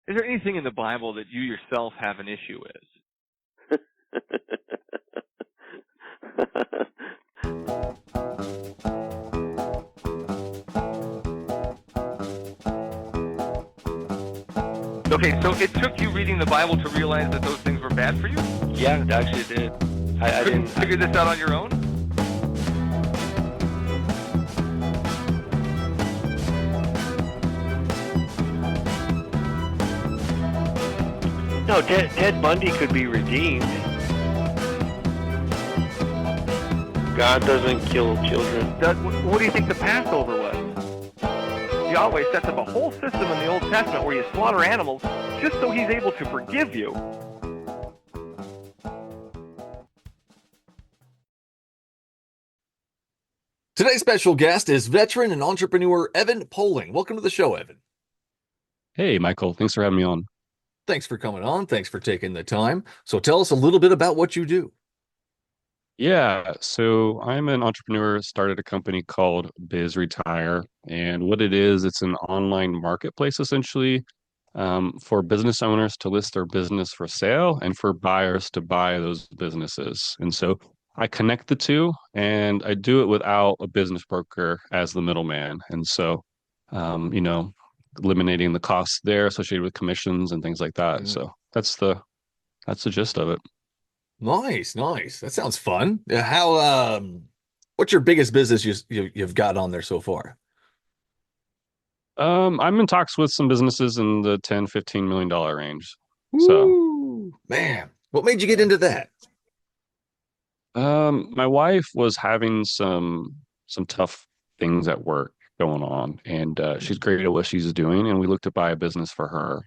Is there anything in the Bible that you yourself have an issue with? Okay, so it took you reading the Bible to realize that those things were bad for you? Yeah, it actually did. I Couldn't didn't figure this out on your own? No, Ted Bundy could be redeemed. God doesn't kill children. What do you think the Passover was? Yahweh sets up a whole system in the Old Testament where you slaughter animals just so he's able to forgive you. Today's special guest is veteran and entrepreneur Evan Poling. Welcome to the show, Evan. Hey, Michael. Thanks for having me on. Thanks for coming on. Thanks for taking the time. So tell us a little bit about what you do. Yeah, so I'm an entrepreneur, started a company called Biz Retire. And what it is, it's an online marketplace essentially for business owners to list their business for sale and for buyers to buy those businesses. And so I connect the two and I do it without a business broker as the middleman. And so, um, you know, eliminating the costs there associated with commissions and things like that. So that's the gist of it. Nice. That sounds fun. What's your biggest business you've got on there so far? I'm in talks with some businesses in the 10, $15 million range. So, Ooh, man, what made you get into that? my wife was having some tough things at work going on, and she's great at what she's doing, and we looked to buy a business for her.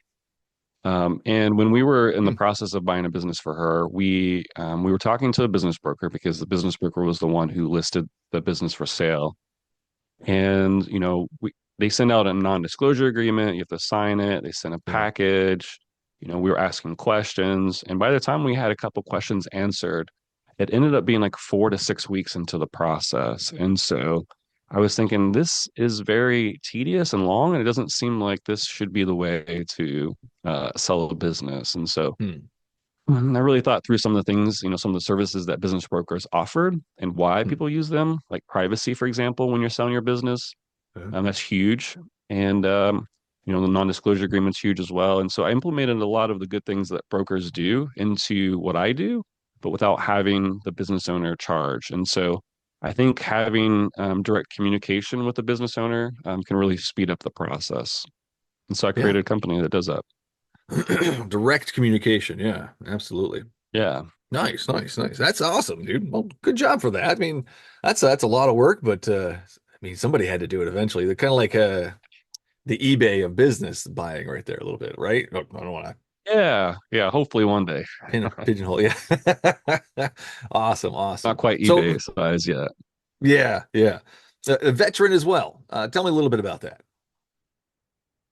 And when we were in the process of buying a business for her, we were talking to the business broker because the business broker was the one who listed the business for sale. And they send out a non-disclosure agreement. You have to sign it. They send a Yeah. package. We were asking questions, and by the time we had a couple questions answered, it ended up being like 4 to 6 weeks into the process. And so I was thinking, this is very tedious and long, and it doesn't seem like this should be the way to sell a business. And so Hmm. I really thought through some of the things, some of the services that business brokers offered and why Hmm. people use them, like privacy, for example, when you're selling your business. Yeah. That's huge. And, the non-disclosure agreement's huge as well. And so I implemented a lot of the good things that brokers do into what I do, but without having the business owner charge. And so I think having direct communication with the business owner can really speed up the process. And so I Yeah. created a company that does that. Direct communication. Yeah, absolutely. Yeah. Nice. That's awesome, dude. Well, good job for that. I mean, that's a lot of work, but I mean, somebody had to do it eventually. They're kind of like the eBay of business buying right there a little bit, right? I don't want to Yeah. Yeah. Hopefully one day. pigeonhole. Yeah. Not Awesome. quite So, eBay size yet. yeah. A veteran as well. Tell me a little bit about that.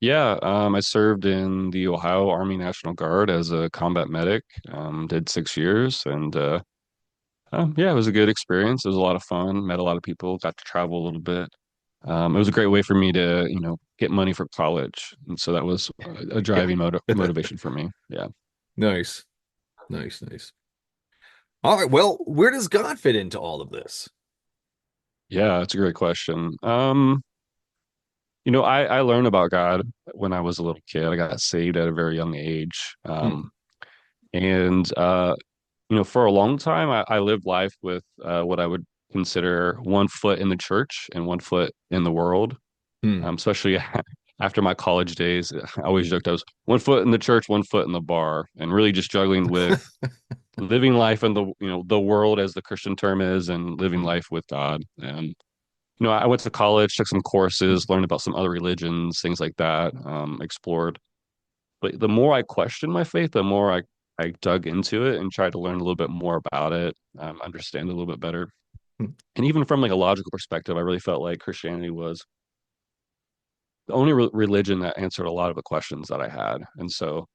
Yeah, I served in the Ohio Army National Guard as a combat medic, did 6 years, and yeah, it was a good experience. It was a lot of fun, met a lot of people, got to travel a little bit. It was a great way for me to, get money for college, and so that was a Yeah. driving motivation for me. Yeah. Nice. Nice. All right. Well, where does God fit into all of this? Yeah, that's a great question. I learned about God when I was a little kid. I got saved at a very young age. Hmm. And for a long time, I lived life with what I would consider one foot in the church and one foot in the world. Hmm. Especially after my college days, I always joked I was one foot in the church, one foot in the bar, and really just juggling with living life in the world as the Christian term is, and living Hmm. life with God. And I went to college, took some courses, learned about some other religions, things like that, explored. But the more I questioned my faith, the more I dug into it and tried to learn a little bit more about it, understand it a little bit better. Hmm. And even from like a logical perspective, I really felt like Christianity was the only religion that answered a lot of the questions that I had. And so,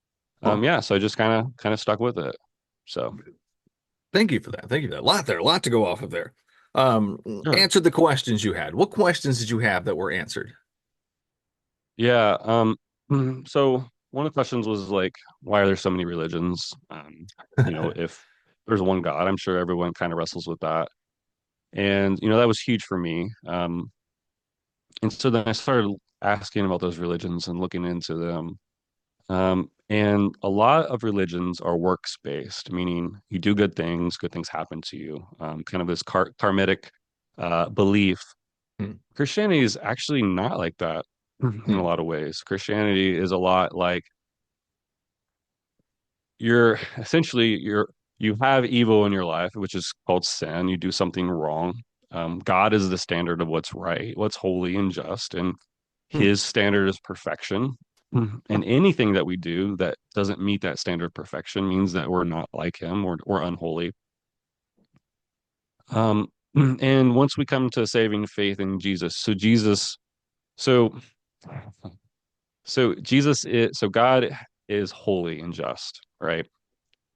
Huh. yeah, so I just kind of stuck with it. So, Thank you for that. Thank you for that. A lot there, a lot to go off of there. sure. Answer the questions you had. What questions did you have that were answered? Yeah. So one of the questions was like, why are there so many religions? If there's one God, I'm sure everyone kind of wrestles with that. And, that was huge for me. And so then I started asking about those religions and looking into them. And a lot of religions are works based, meaning you do good things happen to you. Kind of this karmic belief. Hmm. Christianity is actually not like that in a Hmm. lot of ways. Christianity is a lot like you're essentially you have evil in your life, which is called sin. You do something wrong. God is the standard of what's right, what's holy and just, and Hmm. his standard is perfection. Huh. And anything that we do that doesn't meet that standard of perfection means that we're not like him or we're unholy. And once we come to saving faith in Jesus, so so God is holy and just, right?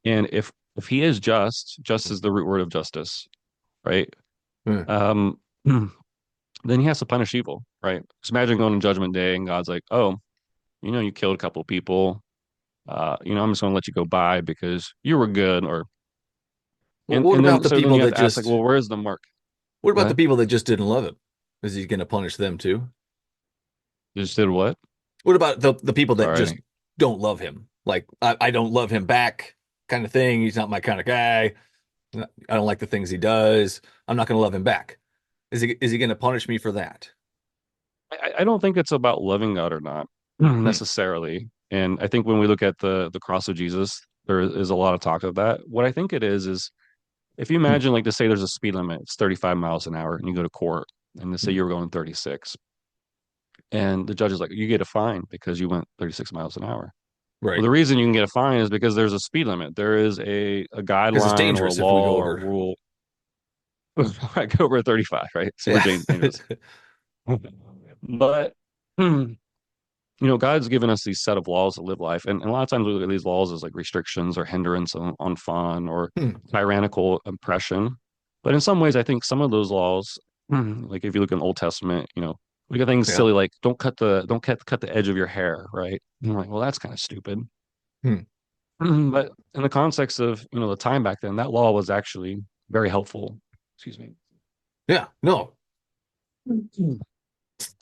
And if he is just is the root word of justice, right? Hmm. Um, then he has to punish evil, right? Just imagine going to Judgment Day and God's like, oh, you killed a couple of people. I'm just going to let you go by because you were good. Or Well, and what and about then the so then people you have that to ask like, just well, where's the mark? what about the What? people that just didn't love him? Is he going to punish them too? You just did what? What about the people that just Sorry. don't love him? Like I don't love him back kind of thing. He's not my kind of guy. I don't like the things he does. I'm not going to love him back. Is he going to punish me for that? I don't think it's about loving God or not Hmm. necessarily. And I think when we look at the cross of Jesus, there is a lot of talk of that. What I think it is if you Hmm. imagine like to say there's a speed limit, it's 35 miles an hour, and you go to court, and they say Hmm. you were going 36, and the judge is like, you get a fine because you went 36 miles an hour. Well, Right. the reason you can get a fine is because there's a speed limit. There is a Because it's guideline or a dangerous if we go law or a over. rule. I go over 35, right? Super Yeah. dangerous. But God's given us these set of laws to live life, and a lot of times we look at these laws as like restrictions or hindrance on fun or Hmm. tyrannical oppression. But in some ways, I think some of those laws, like if you look in the Old Testament, we got things Yeah. silly like don't cut the edge of your hair, right? And I'm like, well, that's kind of stupid. Hmm. But in the context of the time back then, that law was actually very helpful. Excuse me. Yeah. No. That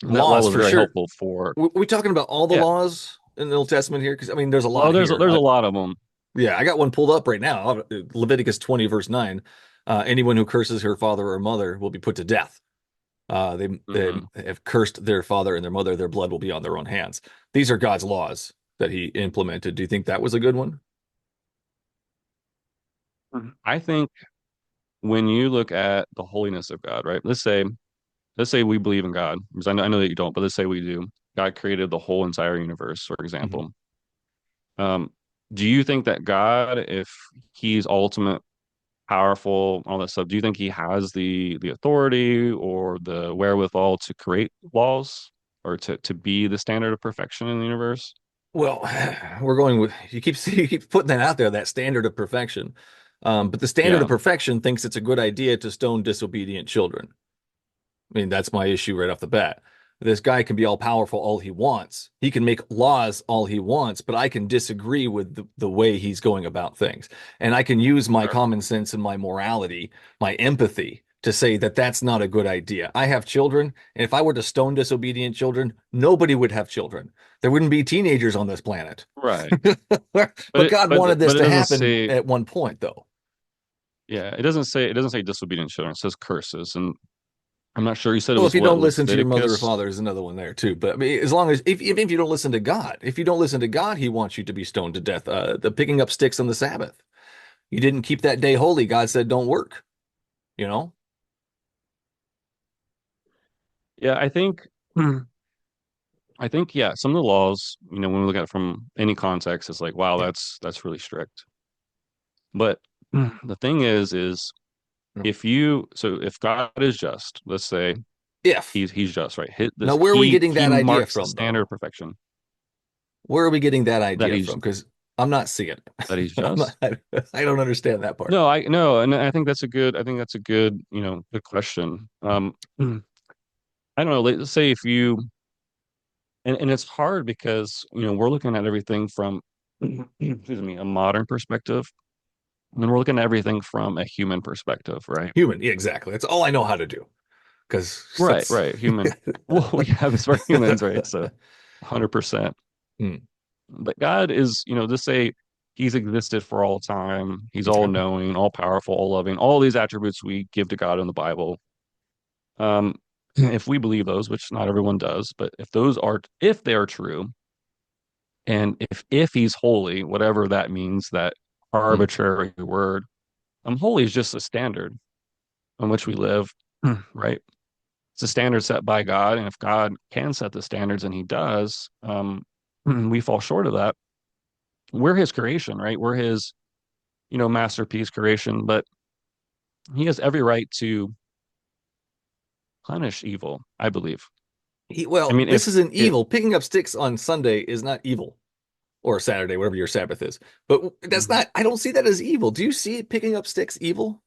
law Laws was for very sure. helpful for We talking about all the yeah. laws in the Old Testament here? Because I mean, there's a Well, lot there's a, here. there's a lot of them. Yeah, I got one pulled up right now. Leviticus 20, verse 9. Anyone who curses her father or mother will be put to death. They Hmm. have cursed their father and their mother. Their blood will be on their own hands. These are God's laws that he implemented. Do you think that was a good one? I think when you look at the holiness of God, right? Let's say we believe in God, because I know that you don't, but let's say we do. God created the whole entire universe, for Mhm. example. Um, do you think that God, if he's ultimate, powerful, all that stuff, do you think he has the authority or the wherewithal to create laws or to be the standard of perfection in the universe? Well, we're going with you keep putting that out there, that standard of perfection. But the standard of Yeah, perfection thinks it's a good idea to stone disobedient children. I mean, that's my issue right off the bat. This guy can be all powerful all he wants. He can make laws all he wants, but I can disagree with the way he's going about things. And I can use my sure. common sense and my morality, my empathy to say that that's not a good idea. I have children, and if I were to stone disobedient children, nobody would have children. There wouldn't be teenagers on this planet. Right. But But it God but wanted this but it to doesn't happen say at one point, though. yeah, it doesn't say disobedient children. It says curses. And I'm not sure you said it Well, was if you what, don't listen to your mother or Leviticus? father, is another one there too. But I mean, as long as if even if you don't listen to God, if you don't listen to God, He wants you to be stoned to death. The picking up sticks on the Sabbath. You didn't keep that day holy. God said, "Don't work." You know. Yeah, I think yeah, some of the laws, when we look at it from any context, it's like, wow, Yeah. that's really strict. But the thing is Yeah. if God is just, let's say If he's just, right? He, now, this where are we he getting he that idea marks the from, standard though? of perfection Where are we getting that that idea he's from? Because I'm not seeing it. that he's I'm not, just. I don't understand that part. No, I no, and I think that's a good good question. I don't know. Let's say if you and it's hard because we're looking at everything from excuse me, a modern perspective, and then we're looking at everything from a human perspective, right? Human. Yeah, exactly. That's all I know how to do. Because Right, that's right. Human. Well, we have it's for humans, right? So 100%. Hmm, But God is, just say he's existed for all time. He's all okay. knowing, all powerful, all loving, all these attributes we give to God in the Bible. Um, if we believe those, which not everyone does, but if they are true, and if he's holy, whatever that means, that Hmm. arbitrary word, holy is just a standard on which we live, right? It's a standard set by God, and if God can set the standards, and He does, we fall short of that. We're His creation, right? We're His, masterpiece creation, but He has every right to punish evil, I believe. I Well, mean, this if isn't it, evil. Picking up sticks on Sunday is not evil, or Saturday, whatever your Sabbath is. But that's Mhm. not, I don't see that as evil. Do you see picking up sticks evil?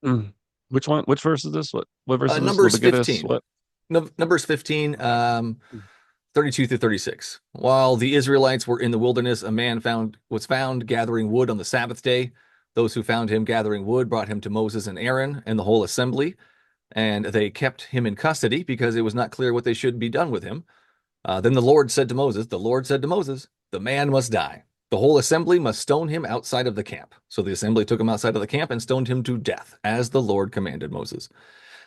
Mm. Which one? Which verse is this? What verse is this? Numbers Leviticus? 15. What? No, Numbers 15, 32 through 36. While the Israelites were in the wilderness, a man was found gathering wood on the Sabbath day. Those who found him gathering wood brought him to Moses and Aaron and the whole assembly, and they kept him in custody because it was not clear what they should be done with him. Then the Lord said to Moses, the man must die. The whole assembly must stone him outside of the camp. So the assembly took him outside of the camp and stoned him to death, as the Lord commanded Moses.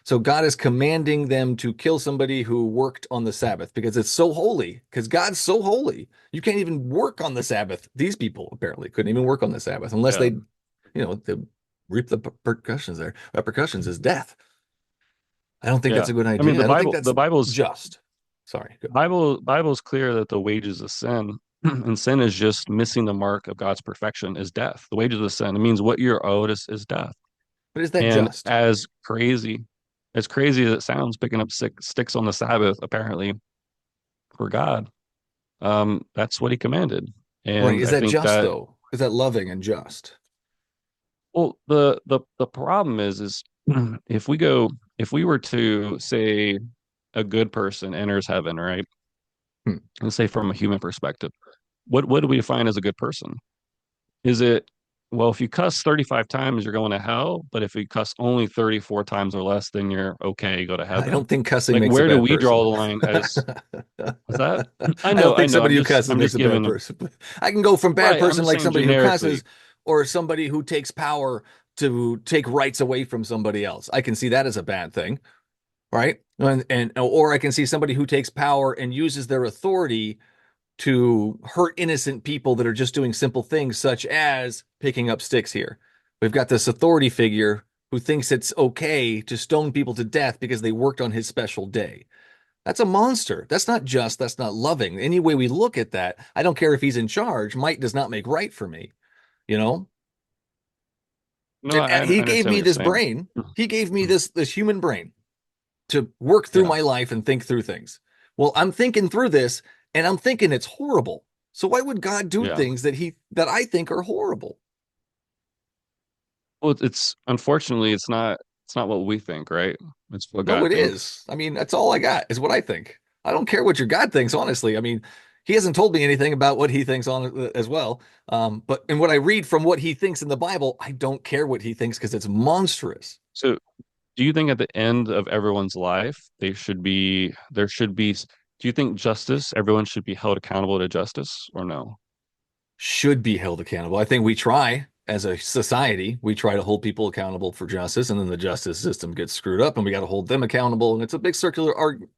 So God is commanding them to kill somebody who worked on the Sabbath because it's so holy, because God's so holy. You can't even work on the Sabbath. These people apparently couldn't even work on the Sabbath unless Yeah, they reap the repercussions there. Repercussions is death. I don't think that's yeah. a good I mean, idea. the I don't think Bible, that's the Bible's just. Sorry. Go. Bible's clear that the wages of sin, and sin is just missing the mark of God's perfection, is death. The wages of sin. It means what you're owed is death. But is that And just? as crazy as it sounds, picking up sticks on the Sabbath, apparently for God, that's what He commanded. Right. And Is I that think just that, though? Is that loving and just? well, the problem is if we were to say a good person enters heaven, right? Hmm. And say from a human perspective, what do we define as a good person? Is it, well, if you cuss 35 times, you're going to hell, but if you cuss only 34 times or less, then you're okay, you go to I heaven. don't think cussing Like, makes a where do bad we draw person. the line as is that? I I don't know, I think know. somebody I'm who just cusses I'm makes just a bad giving person. I can go from bad right. I'm person just like saying somebody who generically. cusses or somebody who takes power to take rights away from somebody else. I can see that as a bad thing, right? And or I can see somebody who takes power and uses their authority to hurt innocent people that are just doing simple things, such as picking up sticks here. We've got this authority figure who thinks it's okay to stone people to death because they worked on his special day. That's a monster. That's not just, that's not loving. Any way we look at that, I don't care if he's in charge, might does not make right for me, you know? No, And I he gave understand what me you're this saying. brain. He gave me this human brain to work through Yeah, my life and think through things. Well, I'm thinking through this and I'm thinking it's horrible. So why would God do yeah. things that I think are horrible? Well, it's unfortunately it's not what we think, right? It's what No, God it thinks. is. I mean, that's all I got is what I think. I don't care what your God thinks, honestly. I mean, he hasn't told me anything about what he thinks on as well. But and what I read from what he thinks in the Bible, I don't care what he thinks because it's monstrous. So, do you think at the end of everyone's life, do you think justice, everyone should be held accountable to justice or no? Should be held accountable. I think we try as a society, we try to hold people accountable for justice, and then the justice system gets screwed up, and we got to hold them accountable. And it's a big circular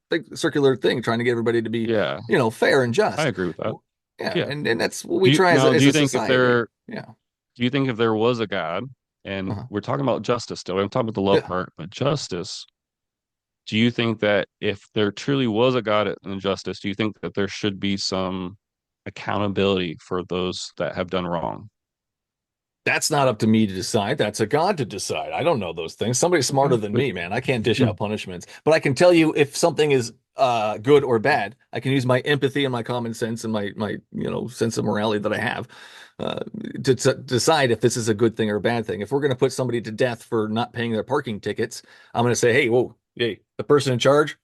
thing, trying to get everybody to be, Yeah, fair and I just. agree with that. Yeah, Yeah. and that's what we Do you try now do as you a think if society. there Yeah. do you think if there was a God, and Uh-huh. we're talking about justice still, I'm talking about the love Yeah. part, but justice, do you think that if there truly was a God and justice, do you think that there should be some accountability for those that have done wrong? That's not up to me to decide. That's a God to decide. I don't know those things. Somebody smarter Okay. than But me, man. I can't dish out punishments, but I can tell you if something is good or bad. I can use my empathy and my common sense and my sense of morality that I have uh, to decide if this is a good thing or a bad thing. If we're going to put somebody to death for not paying their parking tickets, I'm going to say, hey, whoa, hey, the person in charge,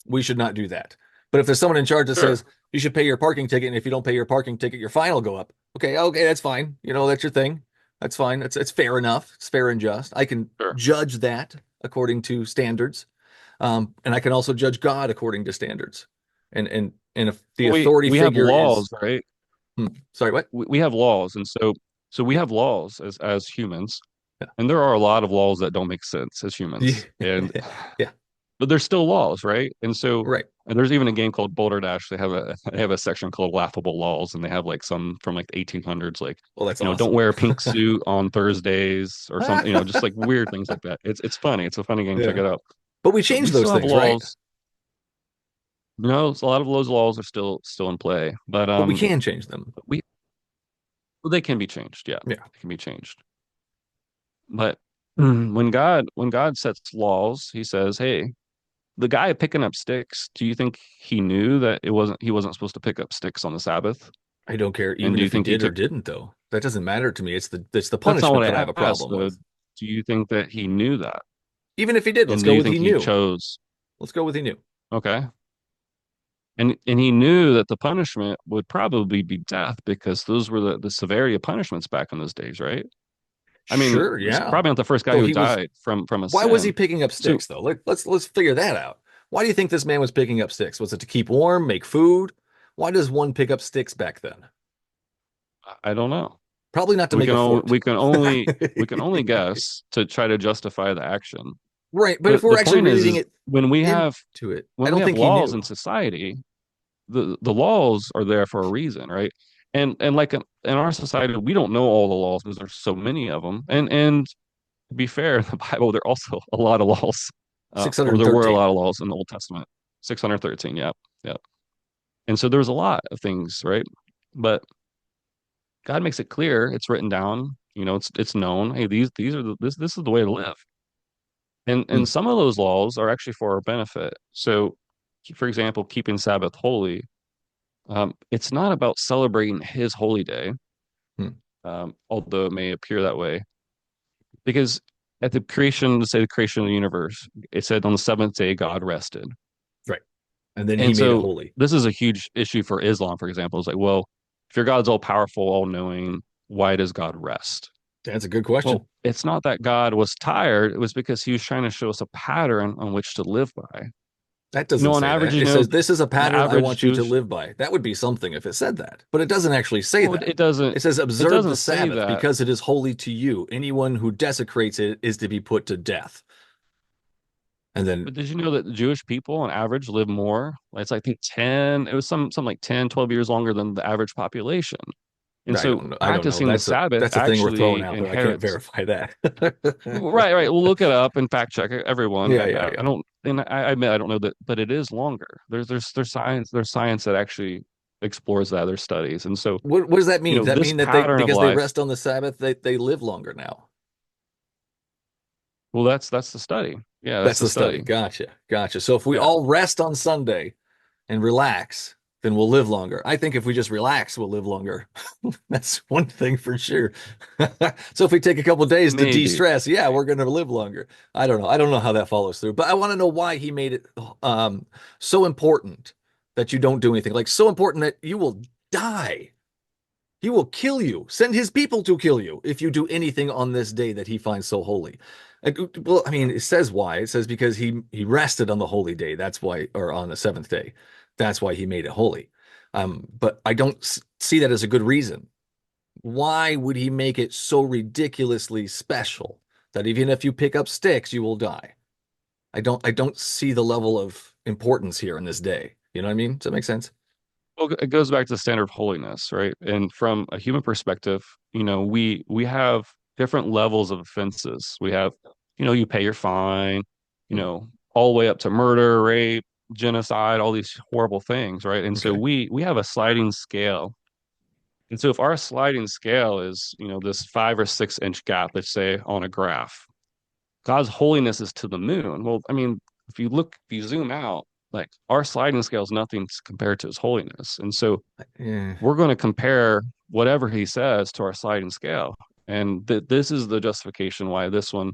we should not do that. But if there's someone in charge that Sure, says you should pay your parking ticket, and if you don't pay your parking ticket, your fine will go up. Okay, that's fine. That's your thing. That's fine. It's fair enough. It's fair and just. I can sure. judge that according to standards, and I can also judge God according to standards. And if the authority We have figure is, laws, right? sorry, what? We have laws, and so we have laws as humans, Yeah. and there are a lot of laws that don't make sense as humans, and Yeah, yeah, but there's still laws, right? right. And there's even a game called Boulder Dash. They have a section called laughable laws, and they have like some from like the 1800s, like Well, that's don't awesome. wear a pink suit on Thursdays or something, just like weird things like that. It's funny. It's a funny game. Check Yeah, it out. but we But we changed those still have things, right? laws. A lot of those laws are still in play, but But we can change them. we well, they can be changed. Yeah, Yeah. they can be changed. But when God sets laws, he says, "Hey, the guy picking up sticks, do you think he knew that he wasn't supposed to pick up sticks on the Sabbath? I don't care, And even do you if he think he did or took didn't, though. That doesn't matter to me. It's the That's not punishment what that I I have a asked, problem though. with. Do you think that he knew that? Even if he did, let's And do go you with think he he knew. chose? Let's go with he knew. Okay. And he knew that the punishment would probably be death because those were the severity of punishments back in those days, right? I mean, Sure, he's yeah. probably not the first guy So who he was. died from a Why was he sin. picking up So sticks, though? Let's figure that out. Why do you think this man was picking up sticks? Was it to keep warm, make food? Why does one pick up sticks back then? I don't know. Probably not to We make can a only fort. we can only guess to try to justify the action. Right, but if But we're the actually point reading is it when we have into it, I when we don't have think he laws knew. in society, the laws are there for a reason, right? And like in our society, we don't know all the laws because there's so many of them. And to be fair, in the Bible, there are also a lot of laws, or there were a 613. lot of laws in the Old Testament. 613, yeah, yeah. And so there's a lot of things, right? But God makes it clear, it's written down, it's known. Hey, these are this is the way to live. And Hmm, some of those laws are actually for our benefit. So, for example, keeping Sabbath holy, it's not about celebrating His holy day, hmm. although it may appear that way, because at the creation, let's say the creation of the universe, it said on the seventh day God rested, Right. And then he and made it so holy. this is a huge issue for Islam, for example. It's like, well, if your God's all powerful, all knowing, why does God rest? That's a good question. Well, it's not that God was tired; it was because He was trying to show us a pattern on which to live by. That doesn't On say average, that. It says this is a the pattern I average want you to Jewish live by. That would be something if it said that, but it doesn't actually say well, that. It says it observe the doesn't say Sabbath that. because it is holy to you. Anyone who desecrates it is to be put to death. And then But did you know that the Jewish people on average live more? It's like I think 10, it was something like 10, 12 years longer than the average population. And I so don't know. I don't know. practicing the Sabbath That's a thing we're throwing actually out there. I can't inherits. verify that. Right, right. We'll look it up and fact check it, everyone. Yeah, yeah, I yeah. don't, and I admit I don't know that, but it is longer. There's science that actually explores that. There's studies, and so What does that mean? Does that this mean that they pattern of because they life. rest on the Sabbath, they live longer now? Well, that's the study. Yeah, that's That's the the study. study. Gotcha. Gotcha. So if we Yeah, all rest on Sunday and relax, then we'll live longer. I think if we just relax, we'll live longer. That's one thing for sure. So if we take a couple days to maybe. de-stress, yeah, we're going to live longer. I don't know. I don't know how that follows through, but I want to know why he made it so important that you don't do anything. Like so important that you will die. He will kill you, send his people to kill you if you do anything on this day that he finds so holy. Well, I mean, it says why. It says because he rested on the holy day. That's why, or on the seventh day. That's why he made it holy. But I don't see that as a good reason. Why would he make it so ridiculously special that even if you pick up sticks, you will die? I don't see the level of importance here in this day. You know what I mean? Does that make sense? Well, it goes back to the standard of holiness, right? And from a human perspective, we have different levels of offenses. We have, you pay your fine, Hmm. all the way up to murder, rape, genocide, all these horrible things, right? And so Okay. we have a sliding scale. And so if our sliding scale is, this 5 or 6 inch gap, let's say on a graph, God's holiness is to the moon. Well, I mean, if you zoom out, like our sliding scale is nothing compared to his holiness. And so Yeah. we're going to compare whatever he says to our sliding scale. And this is the justification why this one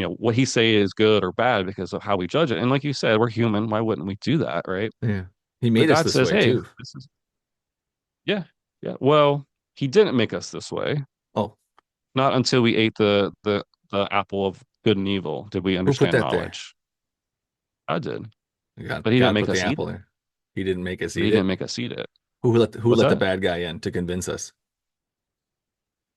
what he say is good or bad because of how we judge it. And like you said, we're human. Why wouldn't we do that, right? Yeah. He But made us God this says, way hey, too. this is yeah, yeah. Well, he didn't make us this way. Oh, Not until we ate the apple of good and evil did we who put understand that there? knowledge. I did, God, but he didn't God make put the us eat apple it. there. He didn't make us But he eat didn't it. make us eat it. Who What's let the that? bad guy in to convince us?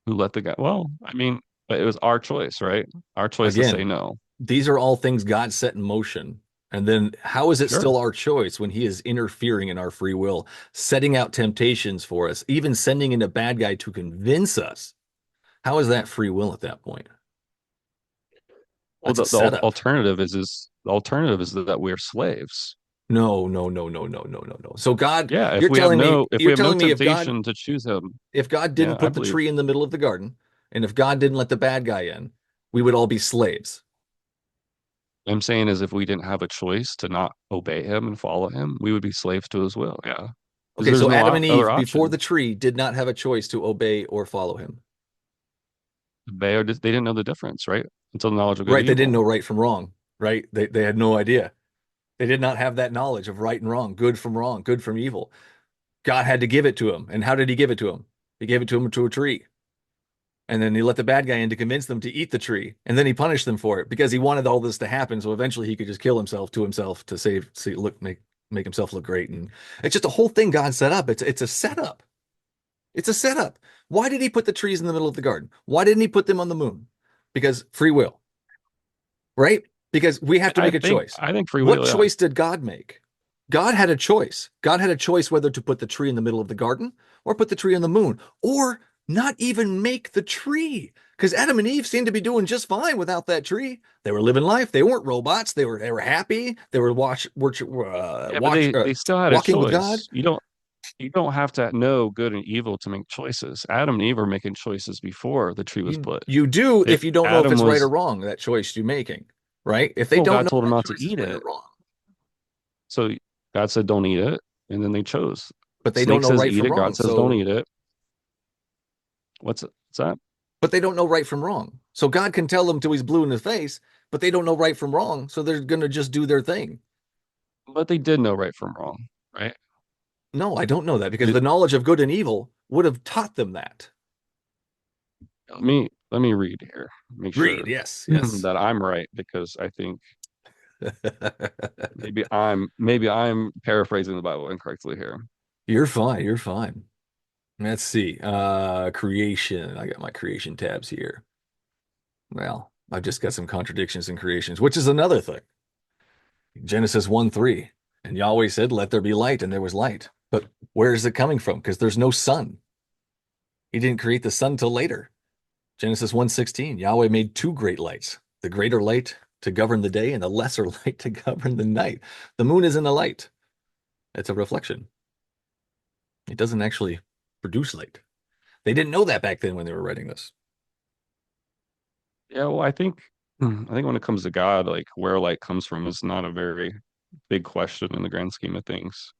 Who let the guy? Well, I mean, but it was our choice, right? Our choice to say Again, no. these are all things God set in motion. And then how is it Sure. still our choice when he is interfering in our free will, setting out temptations for us, even sending in a bad guy to convince us? How is that free will at that point? Well, That's a the setup. alternative is that we're slaves. No, no, no, no, no, no, no, no. So God, Yeah, if we you're have no telling me temptation to choose him, if God yeah, didn't I put the believe. tree in the middle of the garden, and if God didn't let the bad guy in, we would all be slaves. I'm saying is if we didn't have a choice to not obey him and follow him, we would be slaves to his will. Yeah, because Okay, there's so no Adam and other Eve before option. the tree did not have a choice to obey or follow him. They didn't know the difference, right? Until the knowledge of good and Right? They didn't evil. know right from wrong, right? They had no idea. They did not have that knowledge of right and wrong, good from evil. God had to give it to him. And how did he give it to him? He gave it to him to a tree. And then he let the bad guy in to convince them to eat the tree. And then he punished them for it because he wanted all this to happen. So eventually he could just kill himself to himself to make himself look great. And it's just a whole thing God set up. It's a setup. It's a setup. Why did he put the trees in the middle of the garden? Why didn't he put them on the moon? Because free will, right? Because we have to I make a think choice. I think free What will. Yeah, choice did God make? God had a choice. God had a choice whether to put the tree in the middle of the garden or put the tree on the moon or not even make the tree. Because Adam and Eve seemed to be doing just fine without that tree. They were living life. They weren't robots. They were happy. They were yeah, but they still had a walking with God. choice. You don't have to know good and evil to make choices. Adam and Eve were making choices before the tree was put. You do It if you don't know if Adam it's right or was wrong, that choice you're making, right? If they well, don't God know told him that not to choice is eat right or it. wrong, So God said, don't eat it. And then they chose. but they don't Snake know says, right eat from it. God wrong. says, don't So, eat it. What's that? but they don't know right from wrong. So God can tell them till he's blue in the face, but they don't know right from wrong. So they're going to just do their thing. But they did know right from wrong, right? No, I don't know that because It, the knowledge of good and evil would have taught them that. let me read here. Make Greed, sure yes, yes. that I'm right because I think maybe I'm paraphrasing the Bible incorrectly here. You're fine. You're fine. Let's see. Creation. I got my creation tabs here. Well, I've just got some contradictions in creations, which is another thing. Genesis 1:3. And Yahweh said, let there be light, and there was light. But where is it coming from? Because there's no sun. He didn't create the sun till later. Genesis 1:16. Yahweh made two great lights, the greater light to govern the day and the lesser light to govern the night. The moon isn't a light. It's a reflection. It doesn't actually produce light. They didn't know that back then when they were writing this. Yeah, well, I think when it comes to God, like where light comes from is not a very big question in the grand scheme of things.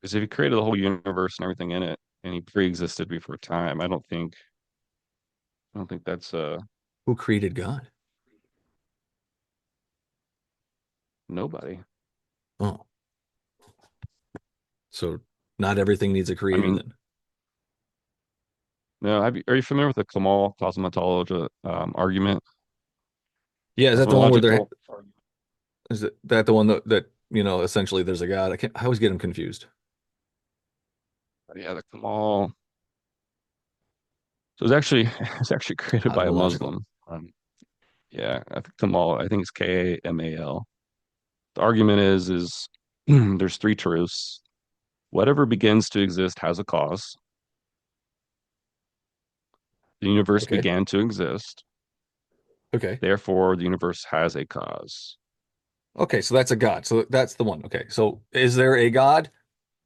Because if he created the whole universe and everything in it, and he pre-existed before time, I don't think that's Who created God? nobody. Oh, so not everything needs a I creator mean, then. no, are you familiar with the Kamal cosmology argument? Yeah, is that the one where they're Cosmological argument. is it that the one that essentially there's a God? I always get them confused. Yeah, the Kamal. So it's actually it's actually created by a Cosmological. Muslim. Yeah, I think Kamal. I think it's Kamal. The argument is there's three truths. Whatever begins to exist has a cause. The universe Okay. began to exist. Okay. Therefore, the universe has a cause. Okay, so that's a God. So that's the one. Okay. So is there a God?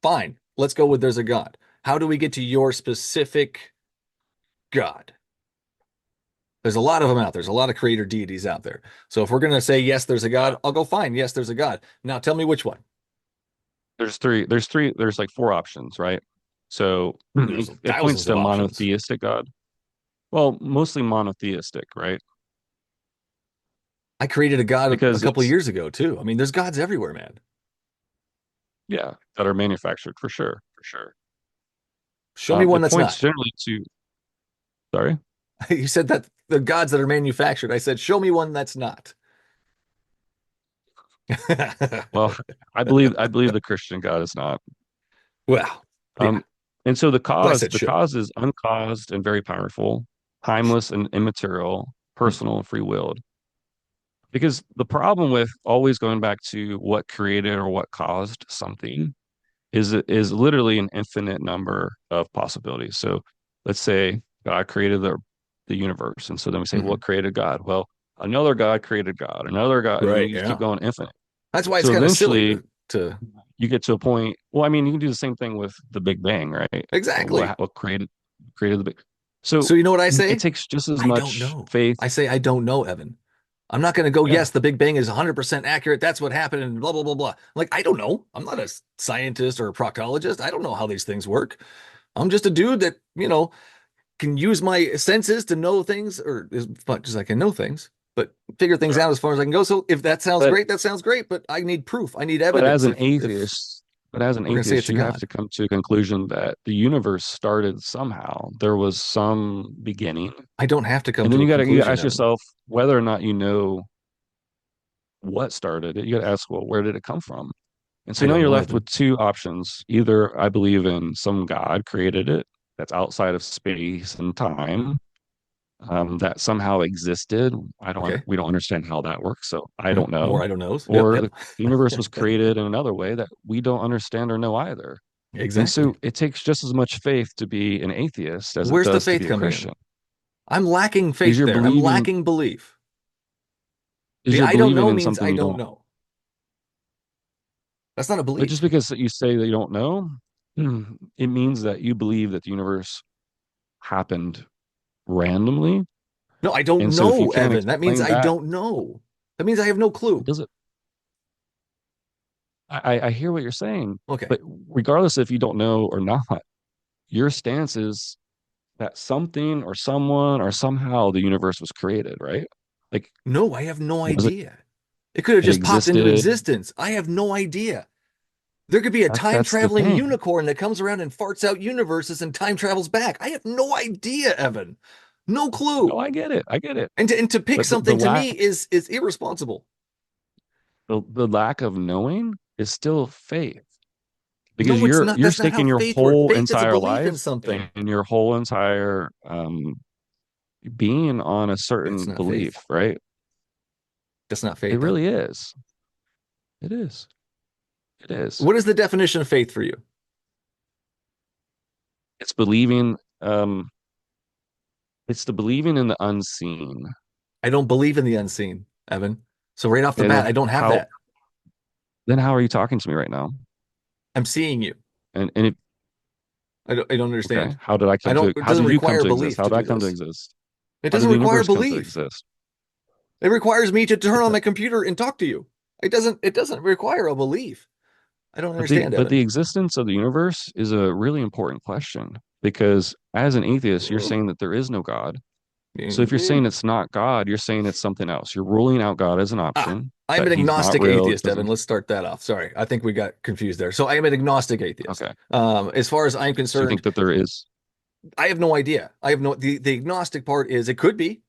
Fine. Let's go with there's a God. How do we get to your specific God? There's a lot of them out there. There's a lot of creator deities out there. So if we're going to say yes, there's a Yeah. God, I'll go fine. Yes, there's a God. Now tell me which one. There's like four options, right? So There's it points thousands to of a options. monotheistic God. Well, mostly monotheistic, right? I created a God a because couple of it's, years ago too. I mean, there's gods everywhere, man. yeah, that are manufactured for sure, for sure. Show me one It that's points not. generally to, sorry. You said that the gods that are manufactured. I said, show me one that's not. Well, I believe the Christian God is not. Well, yeah. Um, and so But I said the show. cause is uncaused and very powerful, timeless and immaterial, Hmm. personal and free-willed. Because the problem with always going back to what created or what caused something is literally an infinite number of possibilities. So let's say God created the universe, and so then we say, Hmm. what created God? Well, another God created God, another God, and then Right. you just keep Yeah. going infinite. That's why it's So kind of silly eventually to you get to a point. Well, I mean, you can do the same thing with the Big Bang, right? exactly. What created the big? So So you know what I it say? takes just as I don't much know. faith. I say I don't know, Evan. I'm not going to go, Yeah, yes, the Big Bang is 100% accurate. That's what happened and blah, blah, blah, blah. Like, I don't know. I'm not a scientist or a proctologist. I don't know how these things work. I'm just a dude that, can use my senses to know things or as much as I can know things, but figure things sure. out as far as I can go. So if that sounds But great, that sounds great, but I need proof. I need but as evidence an if atheist, but as an we're going to say atheist, it's a you have God. to come to a conclusion that the universe started somehow. There was some beginning, I don't have to come and then to a you gotta conclusion, ask Evan. yourself whether or not you know what started it. You gotta ask, well, where did it come from? And so I now don't you're know, left with Evan. two options. Either I believe in some God created it that's outside of space and time, that somehow existed. Okay. We don't understand how that works, so I don't More know. I don't knows. Yep. Or Yep. the universe was created in another way that we don't understand or know either. And Exactly. so it takes just as much faith to be an atheist as it Where's the does to faith be a coming in? Christian. I'm lacking Because faith you're there. I'm believing lacking belief. because The you're I don't believing know in means something I you don't don't. know. That's not a But just belief. because you say that you don't know, it means that you believe that the universe happened randomly. No, I don't And so if you know, can't Evan. That means explain I that, don't know. That means I have no it clue. doesn't. I hear what you're saying, Okay. but regardless if you don't know or not, your stance is that something or someone or somehow the universe was created, right? Like, No, I have no was it? idea. It could have It just popped into existed. existence. I have no idea. There could be a time That's the traveling thing. unicorn that comes around and farts out universes and time travels back. I have no idea, Evan. No No, clue. I get it. I get it. And to pick But something to me is irresponsible. the lack of knowing is still faith because No, it's not. you're That's not how sticking your faith works. whole Faith is a entire belief in life something. and your whole entire being on a That's certain not faith. belief, right? That's not It faith, really Evan. is. It is. It is. What is the definition of faith for you? It's believing. It's the believing in the unseen. I don't believe in the unseen, Evan. So right off the bat, I And don't have how that. then? How are you talking to me right now? I'm seeing you. And it, I don't okay. understand. How did I I come to? don't, it How doesn't did you come require to exist? belief How to did I do come to this. exist? It How did doesn't the require universe come to belief. exist? It requires me to turn It, on my computer and talk to you. It doesn't require a belief. I don't understand, but the Evan. existence of the universe is a really important question because as an atheist, you're Mm, saying that there is no God. So if you're mm. saying it's not God, you're saying it's something else. You're ruling out God as an Ah, option, I'm that an he's not agnostic real, atheist, Evan. doesn't. Let's start that off. Sorry, I think we got confused there. So I am an agnostic atheist. Okay. As far as I'm So you concerned, think that there is. I have no idea. I have no the agnostic part is it could be.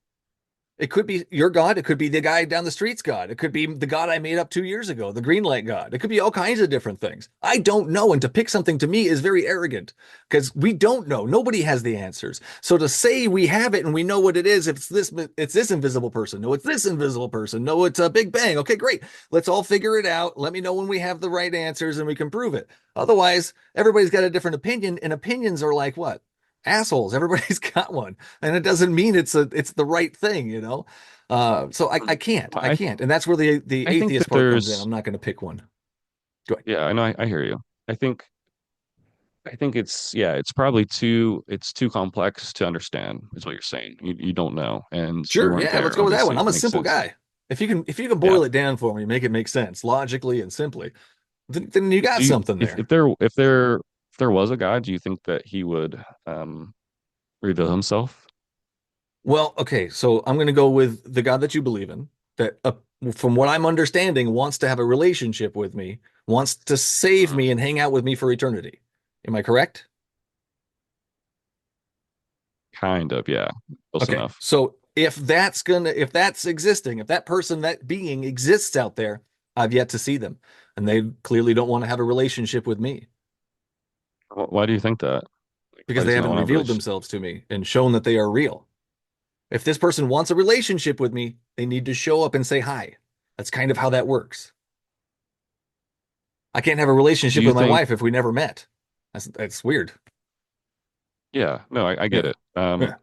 It could be your God. It could be the guy down the street's God. It could be the God I made up 2 years ago, the green light God. It could be all kinds of different things. I don't know. And to pick something to me is very arrogant because we don't know. Nobody has the answers. So to say we have it and we know what it is, if it's this invisible person. No, it's this invisible person. No, it's a Big Bang. Okay, great. Let's all figure it out. Let me know when we have the right answers and we can prove it. Otherwise, everybody's got a different opinion, and opinions are like what? Assholes. Everybody's got one, and it doesn't mean it's the right thing. So I can't, I I can't, and that's where the I think atheist that part comes in. there's. I'm not going to pick one. Go ahead. Yeah, I know. I hear you. I think I think it's yeah, it's too complex to understand, is what you're saying. You don't know, and you Sure, weren't yeah, let's there. go with that one. Obviously, I'm it a makes simple sense. guy. If you can Yeah. boil it down for me, make it make sense logically and simply, then you got Do you, something there. if there was a God, do you think that he would reveal himself? Well, okay, so I'm going to go with the God that you believe in. that, from what I'm understanding, wants to have a relationship with me, wants to save me and hang out with me for eternity. Am I correct? Kind of, yeah. Close Okay. enough. So if that's existing, if that person, that being exists out there, I've yet to see them. And they clearly don't want to have a relationship with me Why do you think that? Like, why because they does no haven't one have a revealed relationship? themselves to me and shown that they are real. If this person wants a relationship with me, they need to show up and say hi. That's kind of how that works. I can't have a Do relationship you with my think, wife if we never met. That's weird. yeah, no, I get Yeah. it. Yeah.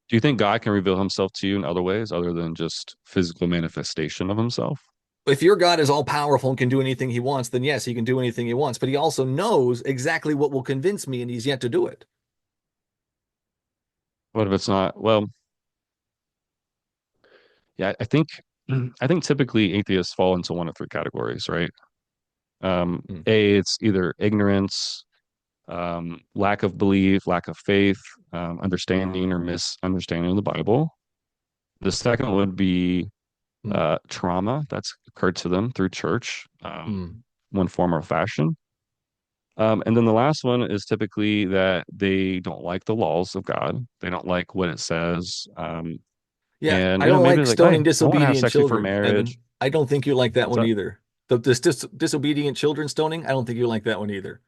Do you think God can reveal himself to you in other ways other than just physical manifestation of himself? If your God is all powerful and can do anything he wants, then yes, he can do anything he wants. But he also knows exactly what will convince me, and he's yet to do it. What if it's not? Well, yeah, I think typically atheists fall into one of three categories, right? Mm. It's either ignorance, lack of belief, lack of faith, understanding or misunderstanding of the Bible. The second would be Mm. trauma that's occurred to them through church, Mm. one form or fashion. And then the last one is typically that they don't like the laws of God. They don't like what it says. Yeah, And I don't maybe like it's like, hey, stoning I want to have disobedient sex before children, marriage. Evan. I don't think you like that What's one that? either. This disobedient children stoning, I don't think you like that one either.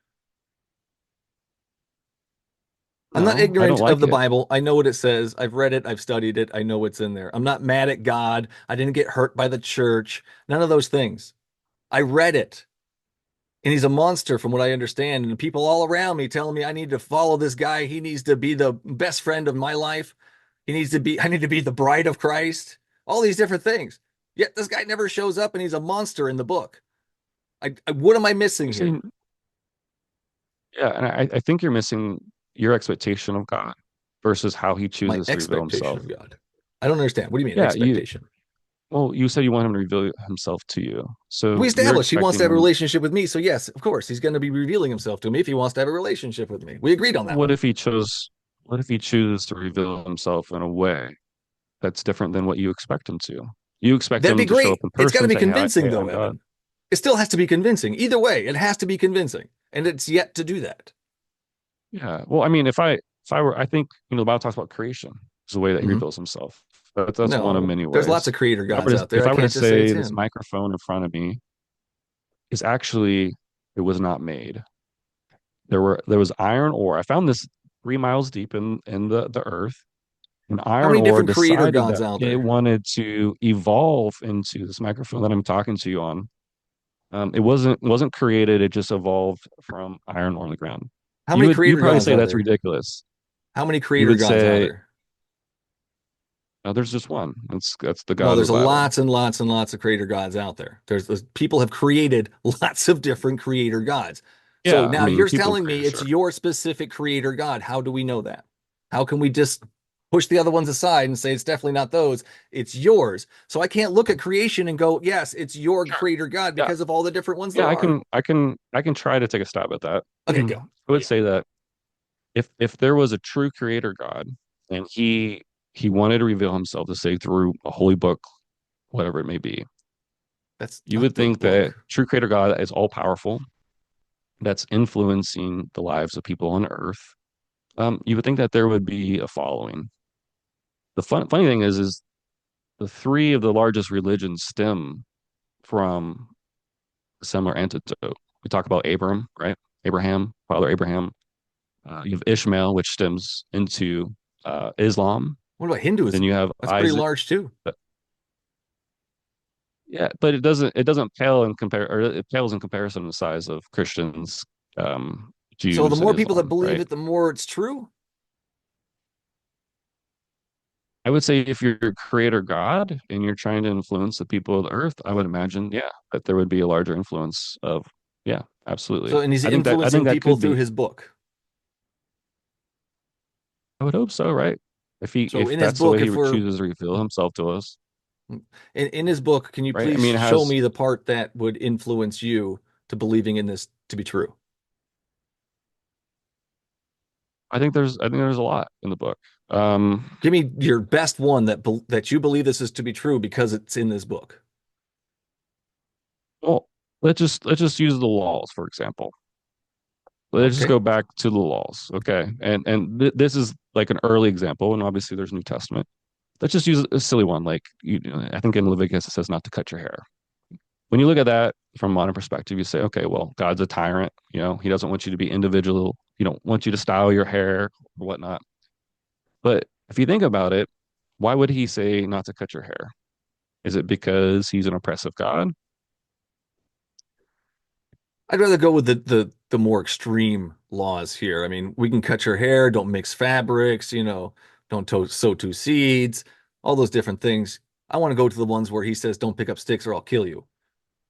I'm not No, I don't ignorant of like the it. Bible. I know what it says. I've read it. I've studied it. I know what's in there. I'm not mad at God. I didn't get hurt by the church. None of those things. I read it. And he's a monster from what I understand. And people all around me telling me I need to follow this guy. He needs to be the best friend of my life. I need to be the bride of Christ. All these different things. Yet this guy never shows up and he's a monster in the book. What am I missing You're here? saying, yeah, and I think you're missing your expectation of God versus how he My chooses to reveal expectation himself. of God. I don't understand. What do you mean, Yeah, expectation? you said you want him to reveal himself to you. We So you're established he wants expecting to have a him. relationship with me. So, yes, of course, he's going to be revealing himself to me if he wants to have a relationship with me. We agreed on that What one. if he chose, what if he chooses to reveal himself in a way that's different than what you expect him to? You expect That'd be him to show up great. in It's got to person, be say, convincing, hey, though, I'm God. Evan. It still has to be convincing. Either way, it has to be convincing. And it's yet to do that. Yeah. Well, I mean, if I were, I think, the Bible talks about creation as the way that he Hmm. reveals himself. That's one of No, many there's lots ways. of creator gods out there. If I I were to can't just say it's say this him. microphone in front of me is actually, it was not made. There was iron ore. I found this 3 miles deep in the earth. And How iron many ore different creator decided gods that out it there? wanted to evolve into this microphone that I'm talking to you on. It wasn't created. It just evolved from iron ore on the ground. How many You'd creator probably gods say are that's there? ridiculous. How many You creator would gods are say, there? no, there's just one. That's the No, God of there's the Bible. lots and lots and lots of creator gods out there. There's people have created lots of different creator gods. So Yeah, I now mean, you're people telling me create, it's sure. your specific creator God. How do we know that? How can we just push the other ones aside and say it's definitely not those? It's yours. So I can't look at creation and go, yes, it's your Sure. creator God Yeah, because of all the different ones yeah. there are. I can try to take a stab at that. Okay, I go. would say that if there was a true creator God and he wanted to reveal himself to say through a holy book, whatever it may be, That's you not would the think that book. true creator God is all powerful, that's influencing the lives of people on earth. You would think that there would be a following. The funny thing is the three of the largest religions stem from a similar antidote. We talk about Abram, right? Abraham, Father Abraham. You have Ishmael, which stems into Islam. What about Then Hinduism? you have That's pretty Isaac. large too. Yeah, but it doesn't pale in compare or it pales in comparison to the size of Christians, So the Jews, and more people that Islam, believe right? it, the more it's true. I would say if you're a creator God and you're trying to influence the people of the earth, I would imagine, yeah, that there would be a larger influence of, yeah, absolutely. So, and he's I think influencing that people could through be. his book. I would hope so, right? So If in his that's the way book, he if would we're choose to reveal himself to us, in his book, can you right? I please mean, it show has me the part that would influence you to believing in this to be true? I think there's a lot in the book. Um, Give me your best one that you believe this is to be true because it's in this book. well, let's just use the laws, for example. Let's just Okay. go back to the laws, okay? And this is like an early example, and obviously there's New Testament. Let's just use a silly one, like I think in Leviticus it says not to cut your hair. When you look at that from a modern perspective, you say, okay, well, God's a tyrant. He doesn't want you to be individual. He don't want you to style your hair or whatnot. But if you think about it, why would he say not to cut your hair? Is it because he's an oppressive God? I'd rather go with the more extreme laws here. I mean, we can cut your hair, don't mix fabrics, don't sow two seeds, all those different things. I want to go to the ones where he says, "Don't pick up sticks or I'll kill you.